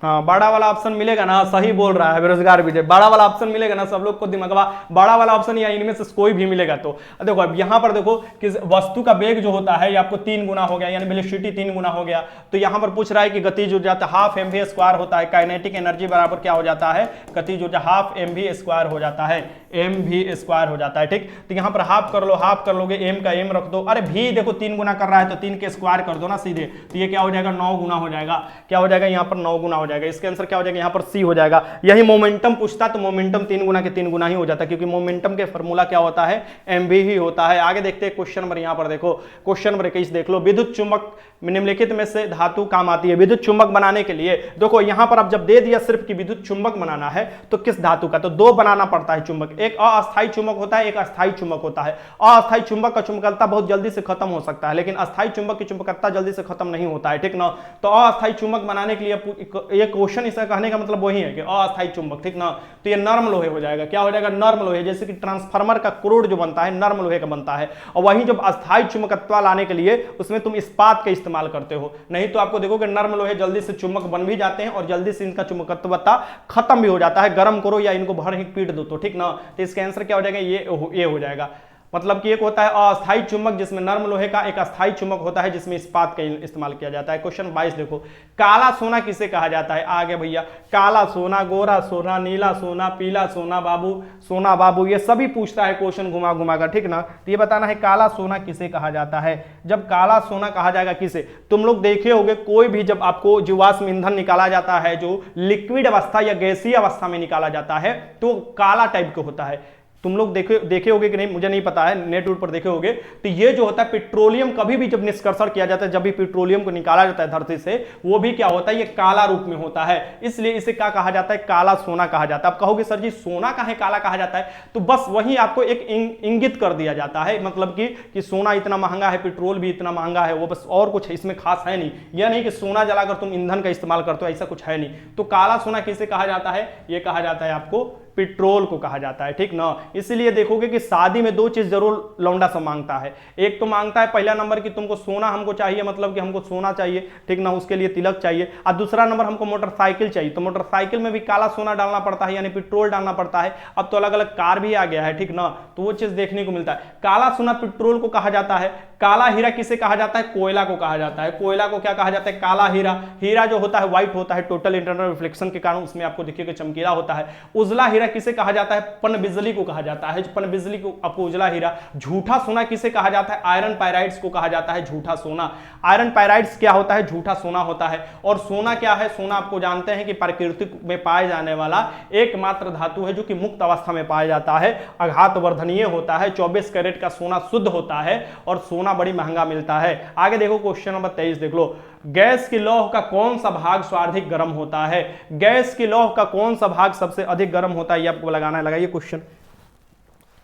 हाँ, बड़ा वाला ऑप्शन मिलेगा ना, सही बोल रहा है बेरोजगार विजय, बड़ा वाला ऑप्शन मिलेगा ना, सब लोग को दिमागवा बड़ा वाला ऑप्शन या इनमें से कोई भी मिलेगा। तो देखो अब यहाँ पर देखो कि वस्तु का वेग जो होता है ये आपको 3 गुना हो गया, यानी वेलोसिटी 3 गुना हो गया। तो यहाँ पर पूछ रहा है कि गतिज ऊर्जा हाफ mv स्क्वायर होता है, काइनेटिक एनर्जी बराबर क्या हो जाता है, गतिज ऊर्जा हाफ mv स्क्वायर हो जाता है, mv स्क्वायर हो जाता है। ठीक, तो यहाँ पर हाफ कर लो, हाफ कर लोगे, m का m रख दो, अरे भी देखो 3 गुना कर रहा है तो 3 के स्क्वायर कर दो ना सीधे, तो ये क्या हो जाएगा 9 गुना हो जाएगा, क्या हो जाएगा यहाँ पर 9 गुना हो जाएगा। इसके आंसर क्या हो जाएगा यहाँ पर सी हो जाएगा। यही मोमेंटम पूछता तो मोमेंटम 3 गुना के 3 गुना ही हो जाता, क्योंकि मोमेंटम के फॉर्मूला क्या होता है, mv ही होता है। आगे देखते हैं क्वेश्चन नंबर, यहाँ पर देखो क्वेश्चन नंबर 21 देख लो, विद्युत चुंबक निम्नलिखित में से धातु काम आती है। विद्युत चुंबक बनाने के लिए देखो यहाँ पर अब जब दे दिया सिर्फ कि विद्युत चुंबक बनाना है तो किस धातु का, तो 2 बनाना पड़ता है चुंबक, एक अस्थायी चुंबक होता है, एक अस्थायी चुंबक होता है। अस्थायी चुंबक का चुंबकता बहुत जल्दी से खत्म हो सकता है, लेकिन अस्थायी चुंबक की चुंबकता जल्दी से खत्म नहीं होता है। ठीक ना, तो अस्थायी चुंबक बनाने के लिए ये क्वेश्चन इसका कहने का मतलब वही है कि अस्थायी चुंबक, ठीक ना, तो ये नर्म लोहे हो जाएगा। क्या हो जाएगा, नर्म लोहे, जैसे कि ट्रांसफार्मर का क्रोड जो बनता है नर्म लोहे का बनता है। और वहीं जब अस्थायी चुंबकत्व लाने के लिए उसमें तुम इस्पात का इस्तेमाल करते हो, नहीं तो आपको देखो कि नर्म लोहे जल्दी से चुंबक बन भी जाते हैं और जल्दी से इनका चुंबकत्वता खत्म भी हो जाता है। गर्म करो या इनको भर ही पीट दो तो, ठीक ना, तो इसका आंसर क्या हो जाएगा, ये हो जाएगा। मतलब कि एक होता है अस्थायी चुंबक जिसमें नर्म लोहे का, एक अस्थायी चुंबक होता है जिसमें इस्पात का इस्तेमाल किया जाता है। क्वेश्चन 22 देखो, काला सोना किसे कहा जाता है, आगे भैया काला सोना, गोरा सोना, नीला सोना, पीला सोना बाबू ये सभी पूछता है क्वेश्चन घुमा घुमा कर, ठीक ना। तो ये बताना है काला सोना किसे कहा जाता है। जब काला सोना कहा जाएगा किसे, तुम लोग देखे होगे कोई भी जब आपको जीवाश्म ईंधन निकाला जाता है जो लिक्विड अवस्था या गैसीय अवस्था में निकाला जाता है तो काला टाइप का होता है। तुम लोग देखे होगे कि नहीं मुझे नहीं पता है, नेट पर देखे होगे। तो ये जो होता है पेट्रोलियम, कभी भी जब निष्कर्षण किया जाता है, जब भी पेट्रोलियम को निकाला जाता है धरती से, वो भी क्या होता है, ये काला रूप में होता है, इसलिए इसे क्या कहा जाता है, काला सोना कहा जाता है। अब कहोगे सर जी सोना काहे काला कहा जाता है, तो बस वही आपको एक इंगित कर दिया जाता है, मतलब कि सोना इतना महंगा है, पेट्रोल भी इतना महंगा है, वो बस, और कुछ इसमें खास है नहीं। यह नहीं कि सोना जलाकर तुम ईंधन का इस्तेमाल करते हो, ऐसा कुछ है नहीं। तो काला सोना किसे कहा जाता है, ये कहा जाता है आपको पेट्रोल को कहा जाता है, ठीक ना। इसलिए देखोगे कि शादी में 2 चीज जरूर लौंडा सब मांगता है, एक तो मांगता है पहला नंबर कि तुमको सोना हमको चाहिए, मतलब कि हमको सोना चाहिए, ठीक ना, उसके लिए तिलक चाहिए। और दूसरा नंबर हमको मोटरसाइकिल चाहिए, तो मोटरसाइकिल में भी काला सोना डालना पड़ता है, यानी पेट्रोल डालना पड़ता है। अब तो अलग अलग कार भी आ गया है, ठीक ना, तो वो चीज देखने को मिलता है। काला सोना पेट्रोल को कहा जाता है। काला हीरा किसे कहा जाता है, कोयला को कहा जाता है। कोयला को क्या कहा जाता है, काला हीरा। हीरा जो होता है व्हाइट होता है, टोटल इंटरनल रिफ्लेक्शन के कारण उसमें आपको देखिएगा चमकीला होता है। उजला हीरा किसे कहा जाता है, पन बिजली को कहा जाता है, पन बिजली को आपको उजला हीरा। झूठा सोना किसे कहा जाता है, आयरन पायराइड्स को कहा जाता है झूठा सोना। आयरन पायराइड्स क्या होता है, झूठा सोना होता है। और सोना क्या है, सोना आपको जानते हैं कि प्रकृति में पाए जाने वाला एकमात्र धातु है जो कि मुक्त अवस्था में पाया जाता है, आघात वर्धनीय होता है, 24 कैरेट का सोना शुद्ध होता है और सोना बड़ी महंगा मिलता है। आगे देखो क्वेश्चन नंबर 23 देख लो, गैस की लौह का कौन सा भाग सर्वाधिक गर्म होता है। गैस की लौह का कौन सा भाग सबसे अधिक गर्म होता है, ये आपको लगाना है। लगाइए क्वेश्चन।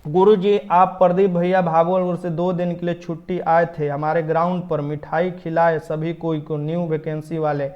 गुरुजी आप प्रदीप भैया भागलपुर से 2 दिन के लिए छुट्टी आए थे, हमारे ग्राउंड पर मिठाई खिलाए सभी को न्यू वैकेंसी वाले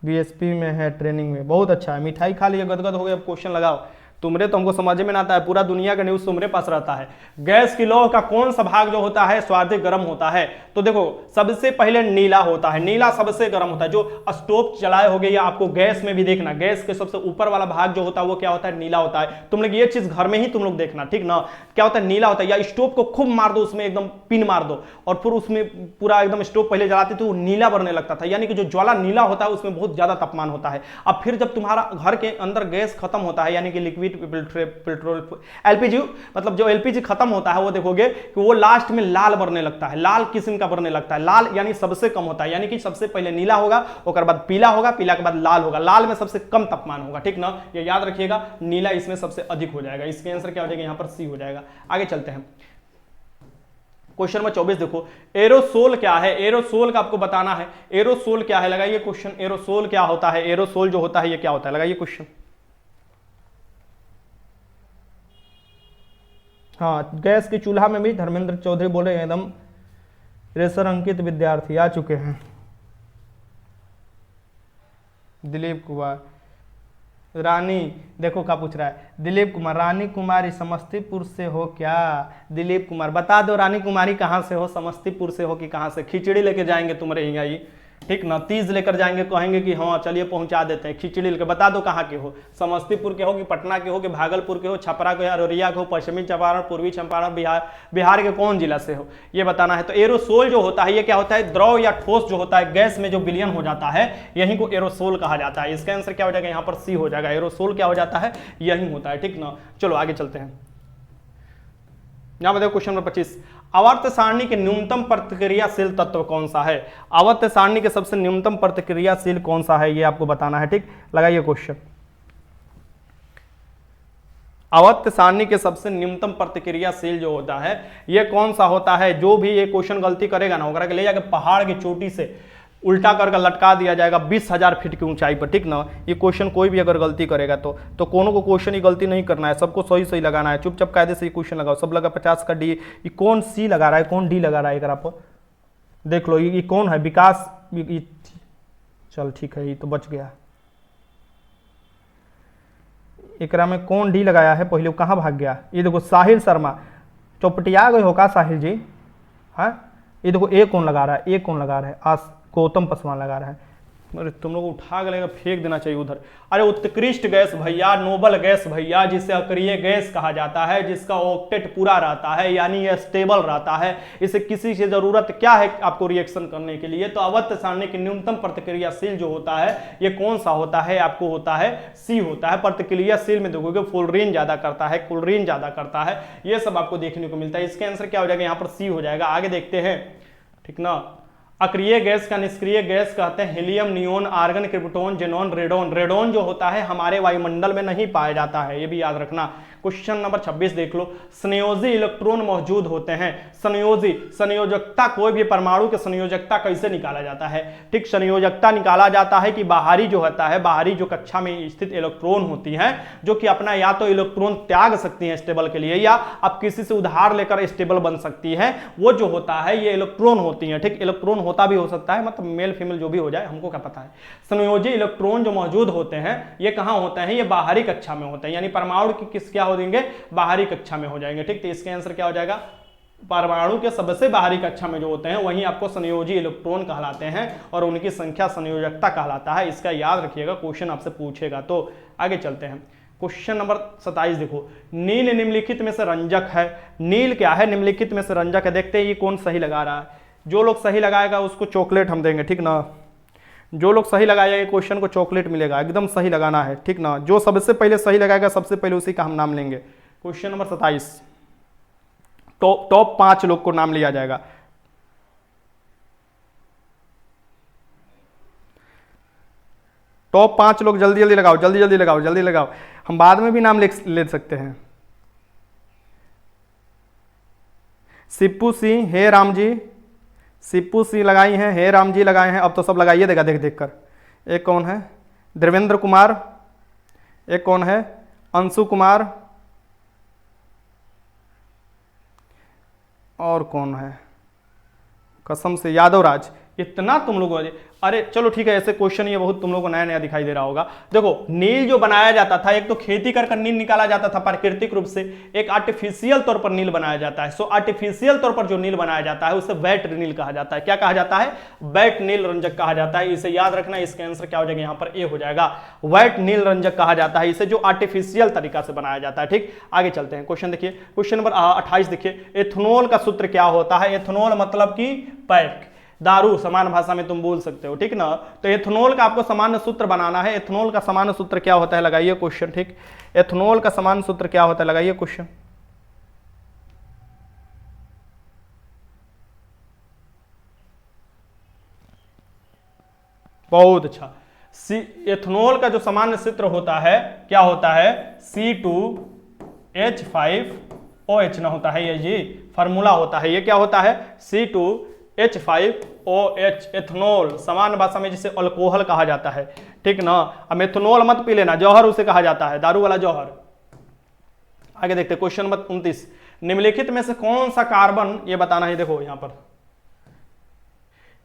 बीएसपी में है ट्रेनिंग में। बहुत अच्छा है, मिठाई खा लिए, गदगद हो गए। अब क्वेश्चन लगाओ। तुमरे तो हमको समझ में ना आता है, पूरा दुनिया का न्यूज तुम्हारे पास रहता है। गैस की लौह का कौन सा भाग जो होता है सर्वाधिक गर्म होता है, तो देखो सबसे पहले नीला होता है। नीला सबसे गर्म होता है। जो स्टोव चलाए होगे या आपको गैस में भी देखना, गैस के सबसे ऊपर वाला भाग जो होता है वो क्या होता है, नीला होता है। तुम लोग ये चीज घर में ही तुम लोग देखना, ठीक ना, क्या होता है, नीला होता है। या स्टोव को खूब मार दो, उसमें एकदम पिन मार दो और फिर उसमें पूरा एकदम स्टोव पहले जलाते थे वो नीला बनने लगता था, यानी कि जो ज्वाला नीला होता है उसमें बहुत ज्यादा तापमान होता है। अब फिर जब तुम्हारा घर के अंदर गैस खत्म होता है, यानी कि लिक्विड पेट्रोल एलपीजी, मतलब जो एलपीजी खत्म होता है वो देखोगे कि वो लास्ट में लाल बनने लगता है, लाल किस्म का बनने लगता है। लाल यानी सबसे कम होता है, यानी कि सबसे पहले नीला होगा, उसके बाद पीला होगा, पीला के बाद लाल होगा, लाल में सबसे कम तापमान होगा, ठीक ना, ये याद रखिएगा। नीला इसमें सबसे अधिक हो जाएगा। इसके आंसर क्या हो जाएगा, यहां पर सी हो जाएगा। आगे चलते हैं क्वेश्चन नंबर 24 देखो, एरोसोल क्या है। एरोसोल का आपको बताना है, एरोसोल क्या है, लगाइए क्वेश्चन। एरोसोल क्या होता है, एरोसोल जो होता है ये क्या होता है, लगाइए क्वेश्चन। हाँ, गैस के चूल्हा में भी धर्मेंद्र चौधरी बोले एकदम रेसर अंकित विद्यार्थी आ चुके हैं। दिलीप कुमार, रानी देखो क्या पूछ रहा है, दिलीप कुमार, रानी कुमारी समस्तीपुर से हो क्या। दिलीप कुमार बता दो रानी कुमारी कहाँ से हो, समस्तीपुर से हो कि कहाँ से। खिचड़ी लेके जाएंगे तुम्हारे यहाँ ही, ठीक ना, 30 लेकर जाएंगे, कहेंगे कि हाँ चलिए पहुंचा देते हैं, खिचड़ी लेकर, बता दो कहाँ के हो, समस्तीपुर के हो कि पटना के हो कि भागलपुर के हो, छपरा के हो, अररिया के हो, पश्चिमी चंपारण, पूर्वी चंपारण, बिहार के कौन जिला से हो, ये बताना है। तो एरोसोल जो होता है ये क्या होता है, द्रव या ठोस जो होता है, गैस में जो विलयन हो जाता है, यही को एरोसोल कहा जाता है। इसका आंसर क्या हो जाएगा, यहाँ पर सी हो जाएगा, एरोसोल क्या हो जाता है, यही होता है। ठीक ना, चलो आगे चलते हैं। यहां बताओ क्वेश्चन नंबर 25, आवर्त सारणी के न्यूनतम प्रतिक्रियाशील तत्व कौन सा है। आवर्त सारणी के सबसे न्यूनतम प्रतिक्रियाशील कौन सा है, ये आपको बताना है। ठीक, लगाइए क्वेश्चन। आवर्त सारणी के सबसे न्यूनतम प्रतिक्रियाशील जो होता है ये कौन सा होता है। जो भी ये क्वेश्चन गलती करेगा ना, ओकरा के ले जाकर पहाड़ की चोटी से उल्टा करके लटका दिया जाएगा 20,000 फीट की ऊंचाई पर। ठीक ना, ये क्वेश्चन कोई भी अगर गलती करेगा तो कोनो को क्वेश्चन ही गलती नहीं करना है, सबको सही सही लगाना है, चुपचाप कायदे से ये क्वेश्चन लगाओ। सब लगा 50 का डी, ये कौन सी लगा रहा है, कौन डी लगा रहा है, आप देख लो। ये कौन है, विकास, चल ठीक है, ये तो बच गया। एकरा में कौन डी लगाया है, पहले कहाँ भाग गया, ये देखो साहिल शर्मा, चौपटिया गए हो का साहिल जी। हाँ, ये देखो ए कौन लगा रहा है, ए कौन लगा रहा है, गौतम पासवान लगा रहा है। अरे तुम लोग उठा के लेकर फेंक देना चाहिए उधर। अरे उत्कृष्ट गैस भैया, नोबल गैस भैया, जिसे अक्रिय गैस कहा जाता है, जिसका ऑक्टेट पूरा रहता है, यानी ये स्टेबल रहता है, इसे किसी से जरूरत क्या है आपको रिएक्शन करने के लिए। तो आवर्त सारणी की न्यूनतम प्रतिक्रियाशील जो होता है ये कौन सा होता है, आपको होता है सी होता है। प्रतिक्रियाशील में देखोगे फ्लोरीन ज्यादा करता है, क्लोरीन ज्यादा करता है, ये सब आपको देखने को मिलता है। इसके आंसर क्या हो जाएगा, यहाँ पर सी हो जाएगा। आगे देखते हैं। ठीक ना, अक्रिय गैस का निष्क्रिय गैस कहते हैं helium, neon, argon, krypton, xenon, radon. Radon जो होता है हमारे वायुमंडल में नहीं पाया जाता है, ये भी याद रखना। क्वेश्चन नंबर 26 देख लो, संयोजी इलेक्ट्रॉन मौजूद होते हैं। संयोजी, संयोजकता, कोई भी परमाणु के संयोजकता कैसे निकाला जाता है। ठीक, संयोजकता निकाला जाता है कि बाहरी जो होता है, बाहरी जो कक्षा में स्थित इलेक्ट्रॉन होती हैं, जो कि अपना या तो इलेक्ट्रॉन त्याग सकती हैं स्टेबल के लिए, या आप किसी से उधार लेकर स्टेबल बन सकती है, वो जो होता है ये इलेक्ट्रॉन होती है। ठीक, इलेक्ट्रॉन होता भी हो सकता है, मतलब मेल फीमेल जो भी हो जाए, हमको क्या पता है। संयोजी इलेक्ट्रॉन जो मौजूद होते हैं ये कहां होते हैं, ये बाहरी कक्षा में होते हैं, यानी परमाणु की किस क्या हो देंगे, बाहरी कक्षा में हो जाएंगे। ठीक, तो इसका आंसर क्या हो जाएगा, परमाणु के सबसे बाहरी कक्षा में जो होते हैं वहीं आपको संयोजी इलेक्ट्रॉन कहलाते हैं, और उनकी संख्या संयोजकता कहलाता है। इसका याद रखिएगा, क्वेश्चन आपसे पूछेगा। तो आगे चलते हैं। क्वेश्चन नंबर 27 देखो, नील निम्नलिखित में से रंजक है। नील क्या है, निम्नलिखित में से रंजक है। देखते हैं ये कौन सही लगा रहा है। जो लोग सही लगाएगा उसको चॉकलेट हम देंगे। ठीक ना, जो लोग सही लगाएगा क्वेश्चन को चॉकलेट मिलेगा, एकदम सही लगाना है। ठीक ना, जो सबसे पहले सही लगाएगा सबसे पहले उसी का हम नाम लेंगे। क्वेश्चन नंबर 27, टॉप 5 लोग को नाम लिया जाएगा। टॉप 5 लोग जल्दी जल्दी लगाओ, जल्दी जल्दी लगाओ, जल्दी लगाओ। हम बाद में भी नाम ले सकते हैं। सिप्पू सिंह, हे राम जी, सिप्पू सिंह लगाई हैं, हे राम जी लगाए हैं। अब तो सब लगाइए देगा देख देख कर। एक कौन है, देवेंद्र कुमार। एक कौन है, अंशु कुमार। और कौन है, कसम से यादव राज। इतना तुम लोगों ने, अरे चलो ठीक है, ऐसे क्वेश्चन ये बहुत तुम लोगों को नया नया दिखाई दे रहा होगा। देखो नील जो बनाया जाता था, एक तो खेती कर नील निकाला जाता था प्राकृतिक रूप से, एक आर्टिफिशियल तौर पर नील बनाया जाता है। सो आर्टिफिशियल तौर पर जो नील बनाया जाता है उसे वेट नील कहा जाता है। क्या कहा जाता है, वेट नील रंजक कहा जाता है। इसे याद रखना, इसका आंसर क्या हो जाएगा, यहाँ पर ए हो जाएगा। वेट नील रंजक कहा जाता है इसे, जो आर्टिफिशियल तरीका से बनाया जाता है। ठीक, आगे चलते हैं। क्वेश्चन देखिए, क्वेश्चन नंबर 28 देखिए, एथेनॉल का सूत्र क्या होता है। एथेनॉल मतलब कि पैक, दारू, समान भाषा में तुम बोल सकते हो। ठीक ना, तो एथेनॉल का आपको सामान्य सूत्र बनाना है। एथेनॉल का सामान्य सूत्र क्या होता है, लगाइए क्वेश्चन। ठीक, एथेनॉल का सामान्य सूत्र क्या होता है, लगाइए क्वेश्चन। बहुत अच्छा। एथेनॉल का जो सामान्य सूत्र होता है क्या होता है, C2H5OH ना होता है, ये जी फार्मूला होता है। ये क्या होता है, C2H5OH, एथेनॉल, सामान्य भाषा में जिसे अल्कोहल कहा जाता है। ठीक ना, अब एथेनॉल मत पी लेना, जौहर उसे कहा जाता है, दारू वाला जौहर। आगे देखते हैं। क्वेश्चन नंबर 29, निम्नलिखित में से कौन सा कार्बन, ये बताना है। देखो यहाँ पर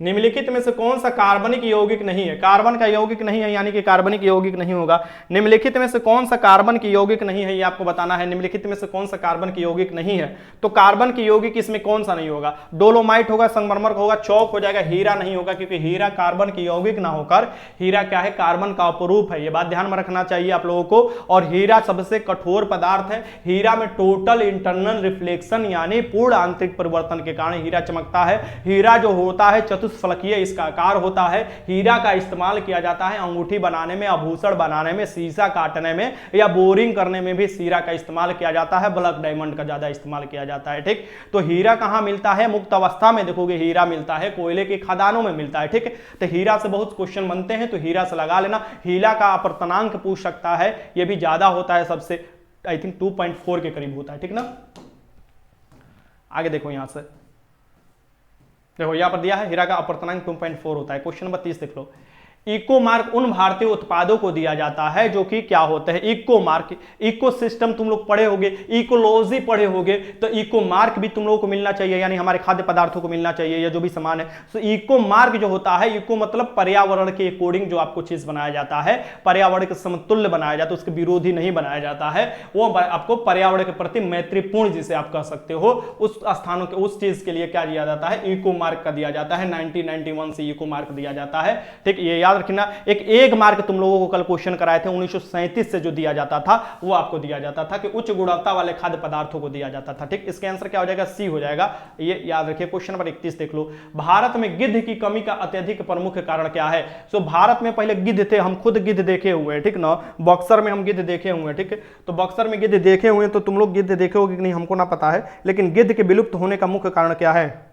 निम्नलिखित में से कौन सा कार्बनिक यौगिक नहीं है? कार्बन का यौगिक नहीं है, यानी कि कार्बनिक यौगिक नहीं होगा। निम्नलिखित में से कौन सा कार्बन की यौगिक नहीं है, ये आपको बताना है। निम्नलिखित में से कौन सा कार्बन की यौगिक नहीं है? तो कार्बन की यौगिक इसमें कौन सा नहीं होगा? डोलोमाइट होगा, संगमरमर होगा, चौक हो जाएगा, हीरा नहीं होगा, क्योंकि हीरा कार्बन की यौगिक ना होकर हीरा क्या है? कार्बन का अपरूप है। ये बात ध्यान में रखना चाहिए आप लोगों को। और हीरा सबसे कठोर पदार्थ है। हीरा में टोटल इंटरनल रिफ्लेक्शन यानी पूर्ण आंतरिक परिवर्तन के कारण हीरा चमकता है। हीरा जो होता है चतुष्फलकीय इसका आकार होता है। हीरा का इस्तेमाल किया जाता है अंगूठी बनाने में, आभूषण बनाने में, शीशा काटने में या बोरिंग करने में भी हीरा का इस्तेमाल किया जाता है। ब्लैक डायमंड का ज्यादा इस्तेमाल किया जाता है। ठीक, तो हीरा कहां मिलता है? मुक्त अवस्था में देखोगे हीरा मिलता है, कोयले की खदानों में मिलता है। ठीक, तो हीरा से बहुत क्वेश्चन बनते हैं, तो हीरा से लगा लेना। हीरा का अपर्तनांक पूछ सकता है, यह भी ज्यादा होता है सबसे, आई थिंक 2.4 के करीब होता है। ठीक ना, आगे देखो यहां से, देखो यहां पर दिया है हीरा का अपर्तनांक 2.4 होता है। क्वेश्चन नंबर 30 देख लो। इको मार्क उन भारतीय उत्पादों को दिया जाता है जो कि क्या होते हैं? इको मार्क, इको सिस्टम तुम लोग पढ़े होगे, इकोलॉजी पढ़े होगे, तो इको मार्क भी तुम लोगों को मिलना चाहिए, यानी हमारे खाद्य पदार्थों को मिलना चाहिए या जो भी सामान है। तो इको मार्क जो होता है, इको मतलब पर्यावरण के अकॉर्डिंग जो आपको चीज बनाया जाता है, पर्यावरण के समतुल्य बनाया जाता है, उसके विरोधी नहीं बनाया जाता है। वो आपको पर्यावरण के प्रति मैत्रीपूर्ण जिसे आप कह सकते हो, उस स्थानों के उस चीज के लिए क्या दिया जाता है? इको मार्क का दिया जाता है। 1991 से इको मार्क दिया जाता है। ठीक, ये याद रखना। एक मार्क तुम लोगों को कल क्वेश्चन कराए थे 1937 से जो दिया जाता था, वो आपको दिया जाता था कि उच्च गुणवत्ता वाले खाद्य पदार्थों को दिया जाता था। ठीक, इसका आंसर क्या हो जाएगा? सी हो जाएगा। ये याद रखिए। क्वेश्चन नंबर 31 देख लो। भारत में गिद्ध की कमी का अत्यधिक प्रमुख कारण क्या है? सो भारत में पहले गिद्ध थे, हम खुद गिद्ध देखे हुए हैं। ठीक ना, बक्सर में हम गिद्ध देखे हुए हैं। ठीक, तो बक्सर में गिद्ध देखे हुए हैं, तो तुम लोग गिद्ध देखे होगे कि नहीं हमको ना पता है, लेकिन गिद्ध के विलुप्त होने का मुख्य कारण क्या है?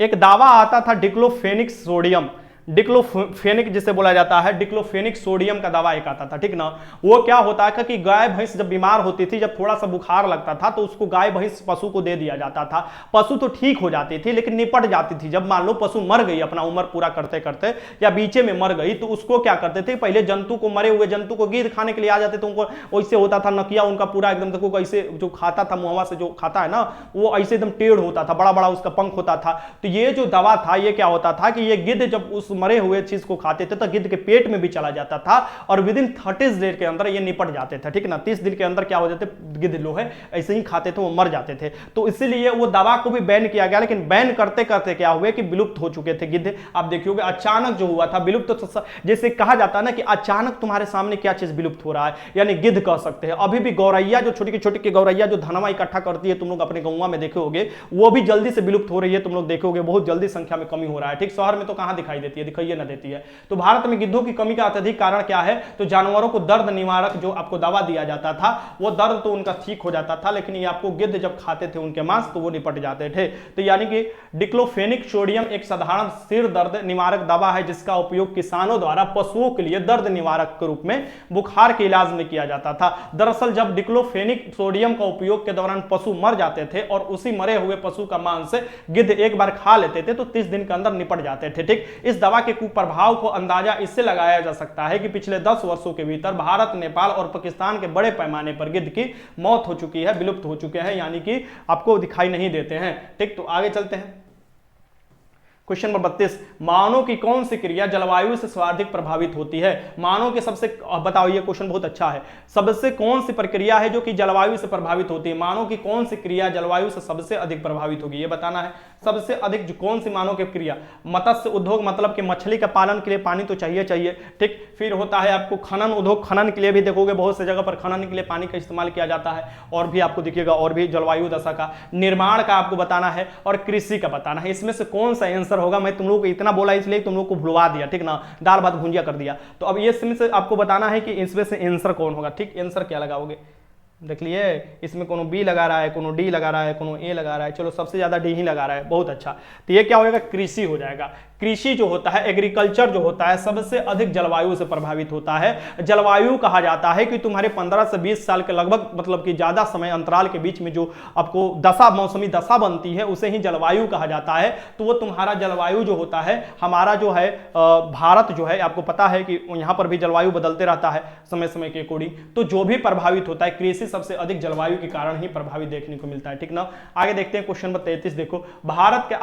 एक दावा आता था डिक्लोफेनिक सोडियम, डिक्लोफेनिक जिसे बोला जाता है, डिक्लोफेनिक सोडियम का दवा एक आता था। ठीक ना, वो क्या होता है कि गाय भैंस जब बीमार होती थी, जब थोड़ा सा बुखार लगता था, तो उसको गाय भैंस पशु को दे दिया जाता था। पशु तो ठीक हो जाती थी, लेकिन निपट जाती थी। जब मान लो पशु मर गई अपना उम्र पूरा करते करते या बीचे में मर गई, तो उसको क्या करते थे? पहले जंतु को, मरे हुए जंतु को गिद्ध खाने के लिए आ जाते थे। उनको वैसे होता था, नकिया उनका पूरा एकदम देखो कैसे जो खाता था, मुहवा से जो खाता है ना, वो ऐसे एकदम टेढ़ होता था, बड़ा बड़ा उसका पंख होता था। तो ये जो दवा था, ये क्या होता था कि ये गिद्ध जब उस मरे हुए चीज को खाते थे तो गिद्ध के पेट में भी चला जाता था और विद इन 30 डेज के अंदर ये निपट जाते थे। ठीक ना, 30 दिन के अंदर क्या हो जाते? गिद्ध लोहे ऐसे ही खाते थे, वो मर जाते थे। तो इसीलिए वो दवा को भी बैन किया गया, लेकिन बैन करते करते क्या हुए कि विलुप्त हो चुके थे गिद्ध। आप देखियोगे अचानक जो हुआ था विलुप्त, तो जैसे कहा जाता है ना कि अचानक तुम्हारे सामने क्या चीज विलुप्त हो रहा है, यानी गिद्ध कह सकते हैं। अभी भी गौरैया, जो छोटी छोटी गौरैया जो धनवा इकट्ठा करती है, तुम लोग अपने गांव में देखे होगे, वो भी जल्दी से विलुप्त हो रही है। तुम लोग देखोगे बहुत जल्दी संख्या में कमी हो रहा है। ठीक, शहर में तो कहां दिखाई देती है, दिखाइए ना देती है। तो भारत में गिद्धों की कमी का अत्यधिक कारण क्या है? तो जानवरों को दर्द निवारक जो आपको दवा दिया जाता था, वो दर्द तो उनका ठीक हो जाता था, लेकिन ये आपको गिद्ध जब खाते थे उनके मांस, तो वो निपट जाते थे। तो यानी कि डिक्लोफेनिक सोडियम एक साधारण सिर दर्द निवारक दवा है, जिसका उपयोग किसानों द्वारा पशुओं के लिए दर्द निवारक के रूप में बुखार के इलाज में किया जाता था। दरअसल जब डिक्लोफेनिक सोडियम का उपयोग के दौरान पशु मर जाते थे और उसी मरे हुए पशु का मांस गिद्ध एक बार खा लेते थे, तो 30 दिन के अंदर निपट जाते थे। ठीक, इस दवा के कुप्रभाव को अंदाजा इससे लगाया जा सकता है कि पिछले 10 वर्षों के भीतर भारत, नेपाल और पाकिस्तान के बड़े पैमाने पर गिद्ध की मौत हो चुकी है, विलुप्त हो चुके हैं, यानी कि आपको दिखाई नहीं देते हैं। ठीक, तो आगे चलते हैं। क्वेश्चन नंबर 32, मानव की कौन सी क्रिया जलवायु से सर्वाधिक प्रभावित होती है? मानव के सबसे, बताओ, ये क्वेश्चन बहुत अच्छा है। सबसे कौन सी प्रक्रिया है जो कि जलवायु से प्रभावित होती है? मानव की कौन सी क्रिया जलवायु से सबसे अधिक प्रभावित होगी, ये बताना है। सबसे अधिक जो कौन सी मानव की क्रिया? मत्स्य उद्योग, मतलब कि मछली का पालन के लिए पानी तो चाहिए चाहिए। ठीक, फिर होता है आपको खनन उद्योग, खनन के लिए भी देखोगे बहुत सी जगह पर खनन के लिए पानी का इस्तेमाल किया जाता है। और भी आपको दिखेगा और भी जलवायु दशा का, निर्माण का आपको बताना है और कृषि का बताना है। इसमें से कौन सा आंसर होगा? मैं तुम लोगों को इतना बोला इसलिए तुम लोग को भुलवा दिया। ठीक ना, दाल भात भुंजिया कर दिया। तो अब ये इसमें से आपको बताना है कि इसमें से आंसर कौन होगा। ठीक, आंसर क्या लगाओगे? देख लिए, इसमें कोनो बी लगा रहा है, कोनो डी लगा रहा है, कोनो ए लगा रहा है। चलो सबसे ज्यादा डी ही लगा रहा है, बहुत अच्छा। तो ये क्या हो जाएगा? कृषि हो जाएगा। कृषि जो होता है, एग्रीकल्चर जो होता है, सबसे अधिक जलवायु से प्रभावित होता है। जलवायु कहा जाता है कि तुम्हारे 15 से 20 साल के लगभग मतलब कि ज्यादा समय अंतराल के बीच में जो आपको दशा, मौसमी दशा बनती है, उसे ही जलवायु कहा जाता है। तो वो तुम्हारा जलवायु जो होता है, हमारा जो है भारत जो है, आपको पता है कि यहां पर भी जलवायु बदलते रहता है समय समय के अकॉर्डिंग। तो जो भी प्रभावित होता है, कृषि सबसे अधिक जलवायु के कारण ही प्रभावित देखने को मिलता है, ठीक ना। आगे देखते हैं क्वेश्चन नंबर 33। देखो, भारत के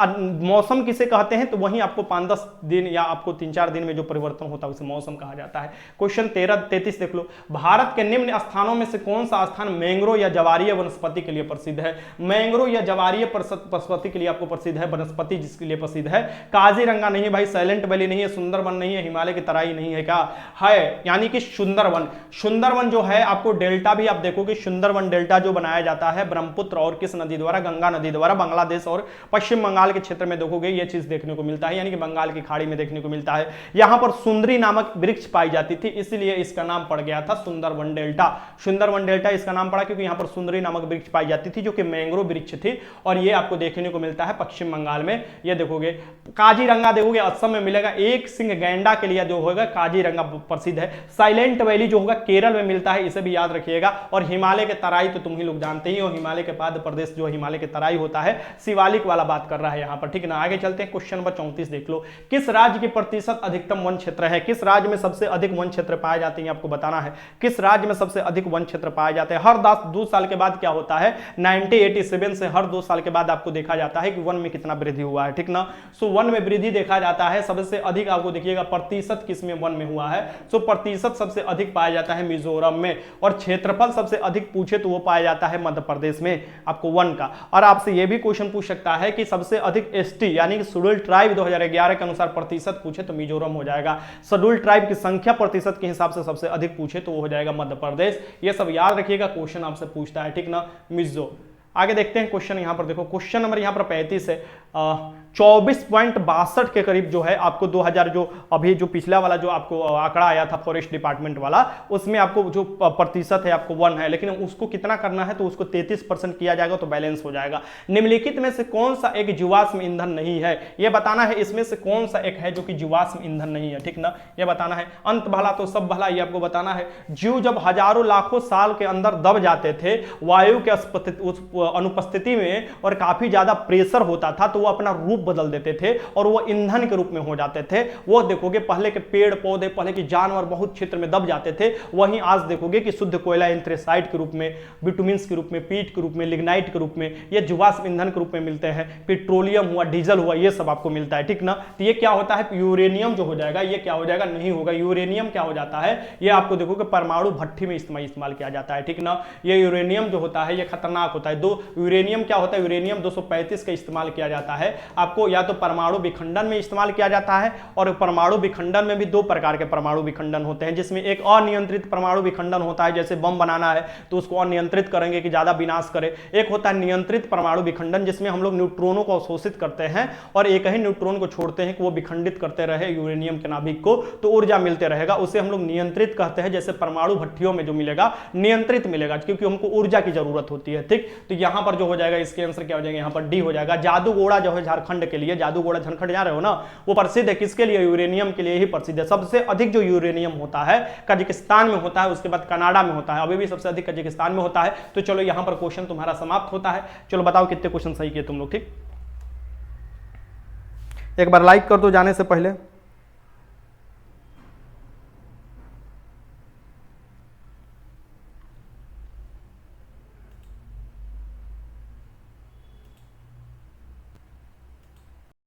मौसम किसे कहते हैं, तो वहीं आपको 5-10 दिन या आपको 3-4 दिन में जो परिवर्तन होता है उसे मौसम कहा जाता है। क्वेश्चन 33 देख लो, भारत के निम्न स्थानों में से कौन सा स्थान मैंग्रोव या जवारीय वनस्पति के लिए प्रसिद्ध है। मैंग्रोव या जवारीय वनस्पति के लिए आपको प्रसिद्ध है, वनस्पति जिसके लिए प्रसिद्ध है। काजीरंगा नहीं है भाई, साइलेंट वैली नहीं है, सुंदरवन नहीं है, हिमालय की तराई नहीं है, क्या है, यानी कि सुंदरवन। सुंदरवन जो है आपको डेल्टा भी आप देखोगे, सुंदरवन डेल्टा जो बनाया जाता है ब्रह्मपुत्र और किस नदी द्वारा, गंगा नदी द्वारा, बांग्लादेश और पश्चिम बंगाल के क्षेत्र में देखोगे ये चीज देखने को मिलता है, यानी कि बंगाल की खाड़ी में देखने को मिलता है। यहां पर सुंदरी नामक वृक्ष पाई जाती थी, इसलिए इसका नाम पड़ गया था सुंदरवन डेल्टा। सुंदरवन डेल्टा इसका नाम पड़ा क्योंकि यहां पर सुंदरी नामक वृक्ष पाई जाती थी, जो कि मैंग्रोव वृक्ष थी, और ये आपको देखने को मिलता है पश्चिम बंगाल में। ये देखोगे, काजीरंगा देखोगे असम में मिलेगा, एक सिंह गैंडा के लिए जो होगा काजीरंगा प्रसिद्ध है। साइलेंट वैली जो होगा केरल में मिलता है, इसे भी याद रखिएगा। और हिमालय के तराई तो तुम ही लोग जानते ही हो, हिमालय के बाद प्रदेश जो हिमालय के तराई होता है, शिवालिक वाला बात कर रहा है यहां पर, ठीक ना। आगे चलते हैं, क्वेश्चन नंबर 34 देख लो, किस राज्य के प्रतिशत अधिकतम वन क्षेत्र है। किस राज्य में सबसे अधिक वन क्षेत्र पाए जाते हैं आपको बताना है। किस राज्य में सबसे अधिक वन क्षेत्र पाए जाते हैं। हर 2 साल के बाद क्या होता है, 1987 से हर 2 साल के बाद आपको देखा जाता है कि वन में कितना वृद्धि हुआ है, ठीक ना। सो वन में वृद्धि देखा जाता है, सबसे अधिक आपको देखिएगा प्रतिशत किसमें वन में हुआ है, सो प्रतिशत सबसे अधिक पाया जाता है मिजोरम में। और क्षेत्रफल सबसे अधिक पूछे तो वो पाया जाता है मध्य प्रदेश में आपको वन का। और आपसे ये भी क्वेश्चन पूछ सकता है कि सबसे अधिक एसटी यानी कि शेड्यूल ट्राइब 2011 के अनुसार प्रतिशत पूछे तो मिजोरम हो जाएगा। शेड्यूल ट्राइब की संख्या प्रतिशत के हिसाब से सबसे अधिक पूछे तो वो हो जाएगा मध्य प्रदेश। ये सब याद रखिएगा, क्वेश्चन आपसे पूछता है, ठीक ना, मिजो। आगे देखते हैं क्वेश्चन यहां पर देखो, क्वेश्चन नंबर यहां पर 35 है। 24.62 के करीब जो है आपको 2000 जो अभी जो पिछला वाला जो आपको आंकड़ा आया था फॉरेस्ट डिपार्टमेंट वाला, उसमें आपको जो प्रतिशत है आपको 1 है, लेकिन उसको कितना करना है तो उसको 33% किया जाएगा तो बैलेंस हो जाएगा। निम्नलिखित में से कौन सा एक जीवाश्म ईंधन नहीं है, यह बताना है। इसमें से कौन सा एक है जो कि जीवाश्म ईंधन नहीं है, ठीक ना, यह बताना है। अंत भला तो सब भला, ये आपको बताना है। जीव जब हजारों लाखों साल के अंदर दब जाते थे वायु के अनुपस्थिति में और काफी ज्यादा प्रेशर होता था, तो वो अपना रूप बदल देते थे और वो ईंधन के रूप में हो जाते थे। वो देखोगे पहले के पेड़ पौधे, पहले के जानवर बहुत क्षेत्र में दब जाते थे, वहीं आज देखोगे कि शुद्ध कोयला एंथ्रेसाइट के रूप में, बिटुमिन्स के रूप में, पीट के रूप में, लिग्नाइट के रूप में, ये जीवाश्म ईंधन के रूप में मिलते हैं। पेट्रोलियम हुआ, डीजल हुआ, ये सब आपको मिलता है, ठीक ना। तो ये क्या होता है, यूरेनियम जो हो जाएगा, ये क्या हो जाएगा, नहीं होगा। यूरेनियम क्या हो जाता है, ये आपको देखोगे परमाणु भट्टी में इस्तेमाल किया जाता है, ठीक ना। ये यूरेनियम जो होता है ये खतरनाक होता है। यूरेनियम क्या होता है, यूरेनियम 235 का इस्तेमाल किया जाता है आपको, या तो परमाणु विखंडन में इस्तेमाल किया जाता है, और परमाणु विखंडन में भी 2 प्रकार के परमाणु विखंडन होते हैं, जिसमें एक अनियंत्रित परमाणु विखंडन होता है, जैसे बम बनाना है तो उसको अनियंत्रित करेंगे कि ज्यादा विनाश करे। एक होता है नियंत्रित परमाणु विखंडन, जिसमें हम लोग न्यूट्रॉनों को अवशोषित करते हैं और एक ही न्यूट्रॉन को छोड़ते हैं कि वो विखंडित करते रहे यूरेनियम के नाभिक को, तो ऊर्जा मिलते रहेगा, उसे हम लोग नियंत्रित कहते हैं। जैसे परमाणु भट्टियों में जो मिलेगा नियंत्रित मिलेगा, क्योंकि हमको ऊर्जा की जरूरत होती है, ठीक। तो यहां पर जो हो जाएगा, इसके आंसर क्या हो जाएगा, यहां पर डी हो जाएगा। जादूगोड़ा जो है झारखंड के लिए, जादूगोड़ा झारखंड जा रहे हो ना, वो प्रसिद्ध है किसके लिए, यूरेनियम के लिए ही प्रसिद्ध है। सबसे अधिक जो यूरेनियम होता है कजाकिस्तान में होता है, उसके बाद कनाडा में होता है, अभी भी सबसे अधिक कजाकिस्तान में होता है। तो चलो यहां पर क्वेश्चन तुम्हारा समाप्त होता है। चलो बताओ कितने क्वेश्चन सही किए तुम लोग, ठीक। एक बार लाइक कर दो जाने से पहले।